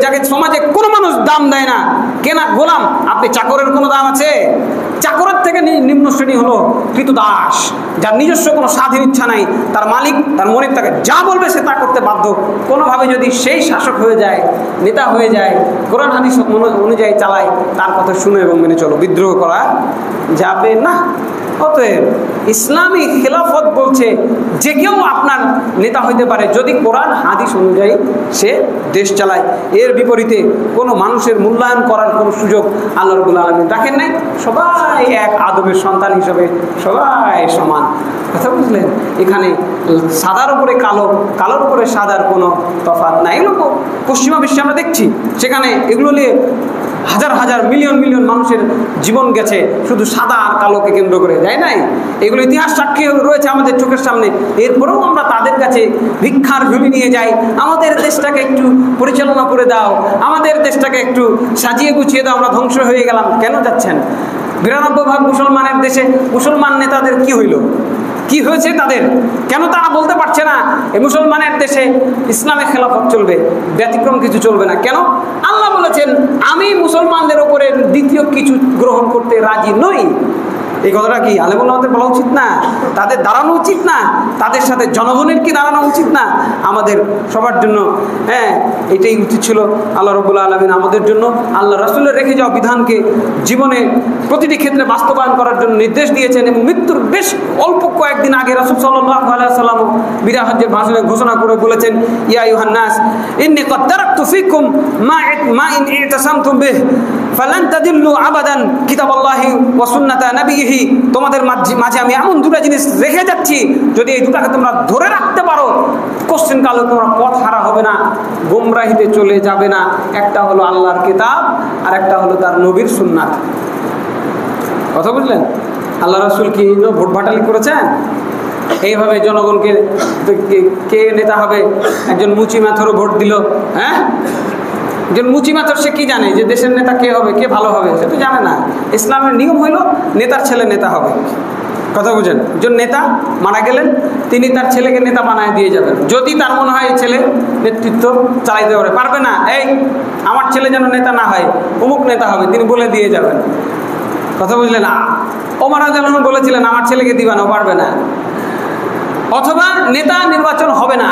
যাকে সমাজে কোনো মানুষ দাম দেয় না, কেনা গোলাম, আপনি চাকরের কোনো দাম আছে? চাকরের থেকে নিম্ন শ্রেণী হলো কৃতদাস, যার নিজস্ব কোনো স্বাধীন ইচ্ছা নাই, তার মালিক তার মনিব তাকে যা বলবে সে তা করতে বাধ্য। কোনোভাবে যদি সেই শাসক হয়ে যায়, নেতা হয়ে যায়, কোরআন হাদিস অনুযায়ী চালায়, তার কথা শুনে এবং মেনে চলো, বিদ্রোহ করা যাবে না। অতএব ইসলামী খেলাফত বলছে যে কেউ আপনার নেতা হইতে পারে যদি কোরআন হাদিস অনুযায়ী সে দেশ চালায়। এর বিপরীতে কোনো মানুষের মূল্যায়ন করার কোনো সুযোগ আল্লাহ রাব্বুল আলামিন রাখেন নাই। সবাই এক আদমের সন্তান হিসেবে সবাই সমান। কথা বুঝলেন? এখানে সাদার উপরে কালো, কালোর উপরে সাদার কোনো তফাৎ নাই। এগুলো পশ্চিমা বিশ্বে আমরা দেখছি, সেখানে এগুলো নিয়ে হাজার হাজার মিলিয়ন মিলিয়ন মানুষের জীবন গেছে শুধু সাদা আর কালোকে কেন্দ্র করে, যায় নাই? এগুলো ইতিহাস সাক্ষী রয়েছে আমাদের চোখের সামনে। এরপরেও আমরা তাদের কাছে ভিক্ষার ঝুলি নিয়ে যাই, আমাদের দেশটাকে একটু পরিচালনা করে দাও, আমাদের দেশটাকে একটু সাজিয়ে গুছিয়ে দাও, আমরা ধ্বংস হয়ে গেলাম। কেন যাচ্ছেন? 92% মুসলমানের দেশে মুসলমান নেতাদের কি হইল, কি হয়েছে তাদের? কেন তারা বলতে পারছে না এই মুসলমানের দেশে ইসলামের খেলাফত চলবে, ব্যতিক্রম কিছু চলবে না? কেন? আল্লাহ বলেছেন আমি মুসলমানদের উপরে দ্বিতীয় কিছু গ্রহণ করতে রাজি নই। এই কথাটা কি আলেমুল্লাহদের বলা উচিত না? তাদের দাঁড়ানো উচিত না? তাদের সাথে জনগণের কি দাঁড়ানো উচিত না? আমাদের সবার জন্য এটাই উচিত ছিল। আল্লাহ রাব্বুল আলামিন আমাদের জন্য আল্লাহ রাসূলের রেখে যাওয়া বিধানকে জীবনে প্রতিটি ক্ষেত্রে বাস্তবায়ন করার জন্য নির্দেশ দিয়েছেন। এবং মৃত্যুর বেশ অল্প কয়েকদিন আগে রাসূল সাল্লাল্লাহু আলাইহি ওয়াসাল্লাম বিদায় হজ্জের ভাষণে ঘোষণা করে বলেছেন, ইয়া আইয়ুহান নাস ইন্নী ক্বাদ তারাকতু ফীকুম মা ইন ইতাসামতুম বিহ ফালান তাদিল্লু আবাদান কিতাবাল্লাহি ওয়া সুন্নাতা নবিয়িহি। তোমাদের মাঝে আমি এমন দুটো জিনিস রেখে যাচ্ছি, যদি এই দুটাকে তোমরা ধরে রাখতে পারো কোশ্চেন কালে তোমরা পথ হারা হবে না, গোমরাহিতে চলে যাবে না। একটা হলো আল্লাহর কিতাব আর একটা হলো তার নবীর সুন্নাত। কথা বুঝলেন? আল্লাহ রাসূল কি ভোট ভাটালি করেছেন? এইভাবে জনগণকে কে নেতা হবে? একজন মুচি মাথরও ভোট দিল। হ্যাঁ, একজন মুচি মাথর সে কি জানে যে দেশের নেতা কে হবে, কে ভালো হবে? সে তো জানে না। ইসলামের নিয়ম হইল নেতার ছেলে নেতা হবে। কথা বুঝেন? একজন নেতা মারা গেলেন, তিনি তার ছেলেকে নেতা বানায় দিয়ে যাবেন, যদি তার মনে হয় এই ছেলে নেতৃত্ব চালাইতে পারবে না, এই আমার ছেলে যেন নেতা না হয়, অমুক নেতা হবে, তিনি বলে দিয়ে যাবেন। কথা বুঝলেন? ওমর রাদিয়াল্লাহু আনহু বলেছিলেন আমার ছেলেকে দিবা না, ও পারবে না। অথবা নেতা নির্বাচন হবে না,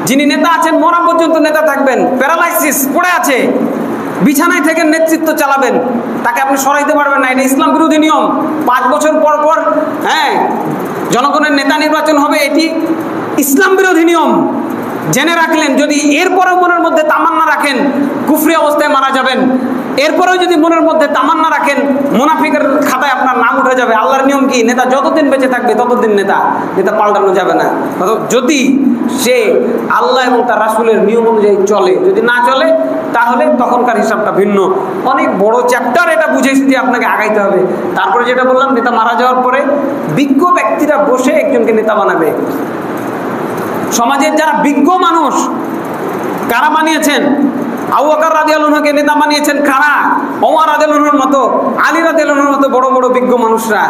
যিনি নেতা আছেন মরা পর্যন্ত নেতা থাকবেন, প্যারালাইসিস পড়ে আছে, বিছানায় থেকে নেতৃত্ব চালাবেন, তাকে আপনি সরাইতে পারবেন না। এটা ইসলাম বিরোধী নিয়ম। 5 বছর পর পর জনগণের নেতা নির্বাচন হবে, এটি ইসলাম বিরোধী নিয়ম। জেনে রাখলেন, যদি এরপরেও মনের মধ্যে তামান্না রাখেন কুফরি অবস্থায় মারা যাবেন। এরপরেও যদি মনের মধ্যে তামান্না রাখেন মুনাফিকের খাতায় আপনার নাম উঠে যাবে। আল্লাহর নিয়ম কি? নেতা যতদিন বেঁচে থাকবে ততদিন নেতা পাল্টানো যাবে না। যদি সে আল্লাহ এবং তার রাসূলের নিয়ম অনুযায়ী চলে, যদি না চলে তাহলে তখনকার হিসাবটা ভিন্ন। অনেক বড় চ্যাপ্টার এটা বুঝেছি যে আপনাকে আগাইতে হবে। তারপরে যেটা বললাম, নেতা মারা যাওয়ার পরে বিজ্ঞ ব্যক্তিরা বসে একজনকে নেতা বানাবে। সমাজের যারা বিজ্ঞ মানুষ, কারা বানিয়েছেন? আবু বকর রাদিয়াল্লাহু আনহুকে নেতা বানিয়েছেন কারা? ওমর রাদিয়াল্লাহু আনহুর মতো, আলী রাদিয়াল্লাহু আনহুর মতো বড় বড় বিজ্ঞ মানুষরা।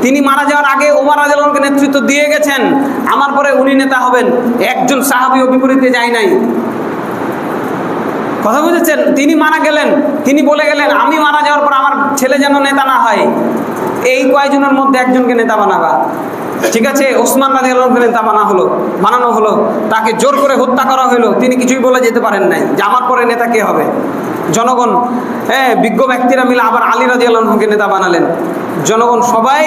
তিনি মারা যাওয়ার আগে ওমর রাদিয়াল্লাহু আনহুকে নেতৃত্ব দিয়ে গেছেন, আমার পরে উনি নেতা হবেন। একজন সাহাবীও বিপরীতে যায় নাই। কথা বুঝেছেন? তিনি মারা গেলেন, তিনি বলে গেলেন আমি মারা যাওয়ার পর আমার ছেলে যেন নেতা না হয়। এই কয়েকজনের মধ্যে একজনকে নেতা বানাবা। ঠিক আছে, ওসমান রাদিয়াল্লাহু আনহুকে নেতা বানানো হলো, তাকে জোর করে হত্যা করা হলো, তিনি কিছুই বলে যেতে পারেন নাই যে আমার পরে নেতা কে হবে। জনগণ বিজ্ঞ ব্যক্তিরা মিলে আবার আলী রাদিয়াল্লাহু আনহুকে নেতা বানালেন। জনগণ সবাই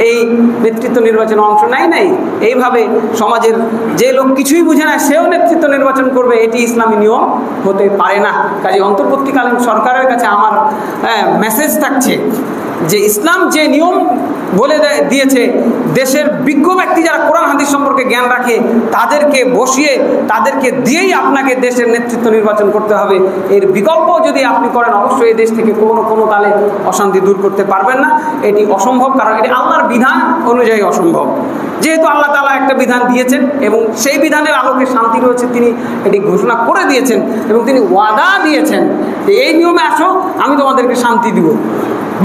এই নেতৃত্ব নির্বাচনে অংশ নেয় নাই। এইভাবে সমাজের যে লোক কিছুই বুঝে না সেও নেতৃত্ব নির্বাচন করবে, এটি ইসলামী নিয়ম হতে পারে না। কাজে অন্তর্বর্তীকালীন সরকারের কাছে আমার মেসেজ থাকছে যে ইসলাম যে নিয়ম বলে দিয়েছে, দেশের বিজ্ঞ ব্যক্তি যারা কোরআন হাদিস সম্পর্কে জ্ঞান রাখে তাদেরকে বসিয়ে তাদেরকে দিয়েই আপনাকে দেশের নেতৃত্ব নির্বাচন করতে হবে। এর বিকল্প যদি আপনি করেন অবশ্যই এই দেশ থেকে কোনো কালে অশান্তি দূর করতে পারবেন না। এটি অসম্ভব, কারণ এটি আল্লাহর বিধান অনুযায়ী অসম্ভব। যেহেতু আল্লাহ তাআলা একটা বিধান দিয়েছেন এবং সেই বিধানের আলোকে শান্তি রয়েছে, তিনি এটি ঘোষণা করে দিয়েছেন এবং তিনি ওয়াদা দিয়েছেন যে এই নিয়মে আসো, আমি তোমাদেরকে শান্তি দিব।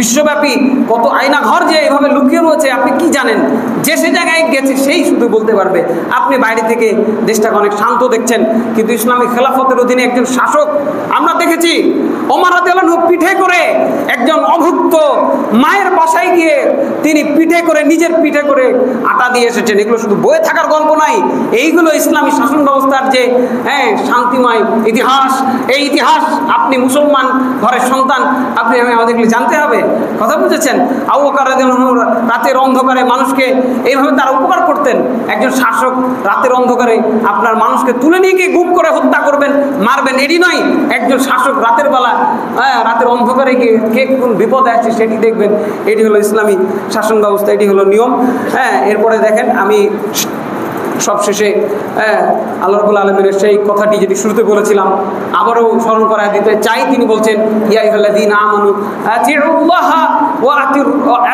বিশ্বব্যাপী কত আয়না ঘর যে এইভাবে লুকিয়ে রয়েছে আপনি কি জানেন? যে সে জায়গায় গেছে সেই শুধু বলতে পারবে। আপনি বাইরে থেকে দেশটাকে অনেক শান্ত দেখছেন, কিন্তু ইসলামী খেলাফতের অধীনে একজন শাসক আমরা দেখেছি ওমর রাদিয়াল্লাহু আনহু পিঠে করে একজন অভুক্ত মায়ের বাসায় গিয়ে তিনি পিঠে করে, নিজের পিঠে করে আটা দিয়ে এসেছেন। এগুলো শুধু বয়ে থাকার গল্প নয়, এইগুলো ইসলামী শাসন ব্যবস্থার যে শান্তিময় ইতিহাস। এই ইতিহাস আপনি মুসলমান ঘরের সন্তান, আপনি আমাদেরকে জানতে হবে। কথা বুঝেছেন? আবু বকর রাদিয়াল্লাহু আনহু রাতের অন্ধকারে মানুষকে এইভাবে তারা উপকার করতেন। একজন শাসক রাতের অন্ধকারে আপনার মানুষকে তুলে নিয়ে গিয়ে গুম করে হত্যা করবেন, মারবেন, এটি নয়। একজন শাসক রাতের বেলা রাতের অন্ধকারে গিয়ে কে কোন বিপদে আছে সেটি দেখবেন। এটি হলো ইসলামী শাসন ব্যবস্থা, এটি হলো নিয়ম। এরপরে দেখেন, আমি সবশেষে আল্লাহ রাব্বুল আলামিনের সেই কথাটি যেটি শুরুতে বলেছিলাম আবারও স্মরণ করায় দিতে চাই। তিনি বলছেন, ইয়া আইয়ুহাল্লাযীনা আমানু আতিউল্লাহা ওয়া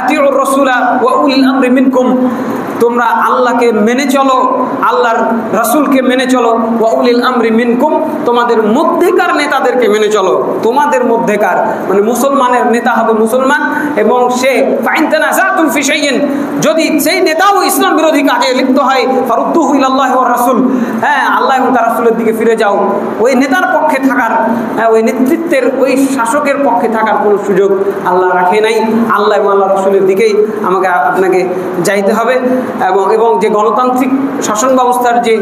আতিউর রাসূলা ওয়া উলিল আমরি মিনকুম। তোমরা আল্লাহকে মেনে চলো, আল্লাহর রাসূলকে মেনে চলো। ওয়া উলিল আমরি মিনকুম, তোমাদের মধ্যেকার নেতাদেরকে মেনে চলো। তোমাদের মধ্যেকার মানে মুসলমানের নেতা হবে মুসলমান, এবং সে ফাইন তানাযাতুম ফি শাইইন, যদি সেই নেতাও ইসলাম বিরোধী কাজে লিপ্ত হয়, ফারুদ্দুহু ইলাল্লাহি ওয়া রাসূল, আল্লাহ এবং তার রাসূলের দিকে ফিরে যাও। ওই নেতার পক্ষে থাকার, ওই নেতৃত্বের, ওই শাসকের পক্ষে থাকার কোনো সুযোগ আল্লাহ রাখে নাই। আল্লাহ এবং আল্লাহ রাসূলের দিকেই আমাকে আপনাকে যাইতে হবে। এবং যে গণতান্ত্রিক শাসন ব্যবস্থার যে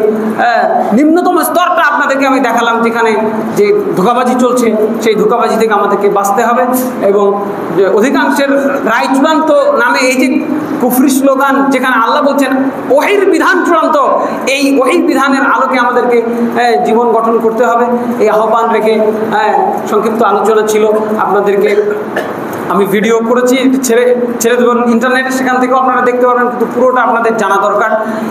নিম্নতম স্তরটা আপনাদেরকে আমি দেখালাম, যেখানে যে ধোঁকাবাজি চলছে, সেই ধোঁকাবাজি থেকে আমাদেরকে বাঁচতে হবে। এবং যে অধিকাংশের রায় চূড়ান্ত নামে এই যে কুফরি স্লোগান, যেখানে আল্লাহ বলছেন ওহীর বিধান চূড়ান্ত, এই ওহীর বিধানের আলোকে আমাদেরকে জীবন গঠন করতে হবে। এই আহ্বান রেখে সংক্ষিপ্ত আলোচনা ছিল। আপনাদেরকে আমি ভিডিও করেছি, ছেড়ে দেবেন ইন্টারনেটে, সেখান থেকেও আপনারা দেখতে পারবেন, কিন্তু পুরোটা আপনাদের জানা দরকার।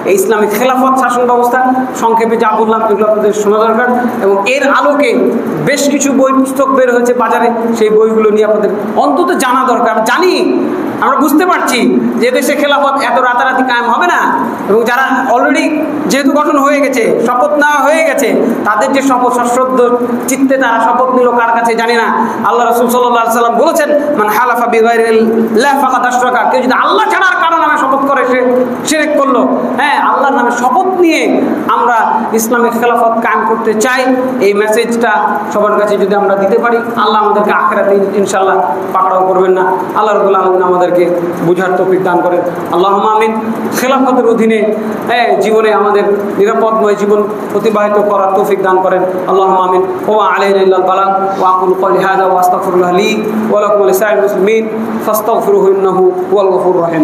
এই ইসলামিক খেলাফত শাসন ব্যবস্থা সংক্ষেপে যা বললাম এগুলো আপনাদের শোনা দরকার। এবং এর আলোকে বেশ কিছু বই পুস্তক বের হয়েছে বাজারে, সেই বইগুলো নিয়ে আপনাদের অন্তত জানা দরকার। জানি, আমরা বুঝতে পারছি যে দেশে খেলাফত এত রাতারাতি কায়েম হবে না, এবং যারা অলরেডি যেহেতু গঠন হয়ে গেছে, শপথ নেওয়া হয়ে গেছে, তাদের যে শপথ সশ্রদ্ধ চিত্তে তারা শপথ নিল কার কাছে জানি না। আল্লাহ রাসূল সাল্লাল্লাহু আলাইহি সাল্লাম বলেছেন, মান হালাফা বিগাইরিল্লাহ ফাকাদ আশরাকা, কেউ যদি আল্লাহ ছাড়ার কারো নামে শপথ করে সে শিরক করলো। আল্লাহর নামে শপথ নিয়ে আমরা ইসলামিক খেলাফত কায়েম করতে চাই। এই মেসেজটা সবার কাছে যদি আমরা দিতে পারি, আল্লাহ আমাদেরকে আখিরাতে ইনশাআল্লাহ পাকড়াও করবেন না। আল্লাহ রাব্বুল আলামিন আমাদেরকে বুঝার তৌফিক দান করেন। আল্লাহুম্মা আমিন। খেলাফতের অধীনে জীবনে আমাদের নিরাপদময় জীবন অতিবাহিত করার তৌফিক দান করেন। আল্লাহুম্মা আমিন। ওয়া আলাইনা ইল্লাল বালাগ ওয়া আকুলু কওলি হাযা ওয়া আস্তাগফিরুল্লাহ লি ওয়া লাকুম ওয়া লিসাইরিল মুসলিমিন ফাস্তাগফিরুহু ইন্নাহু হুয়াল গফুরুর রহিম।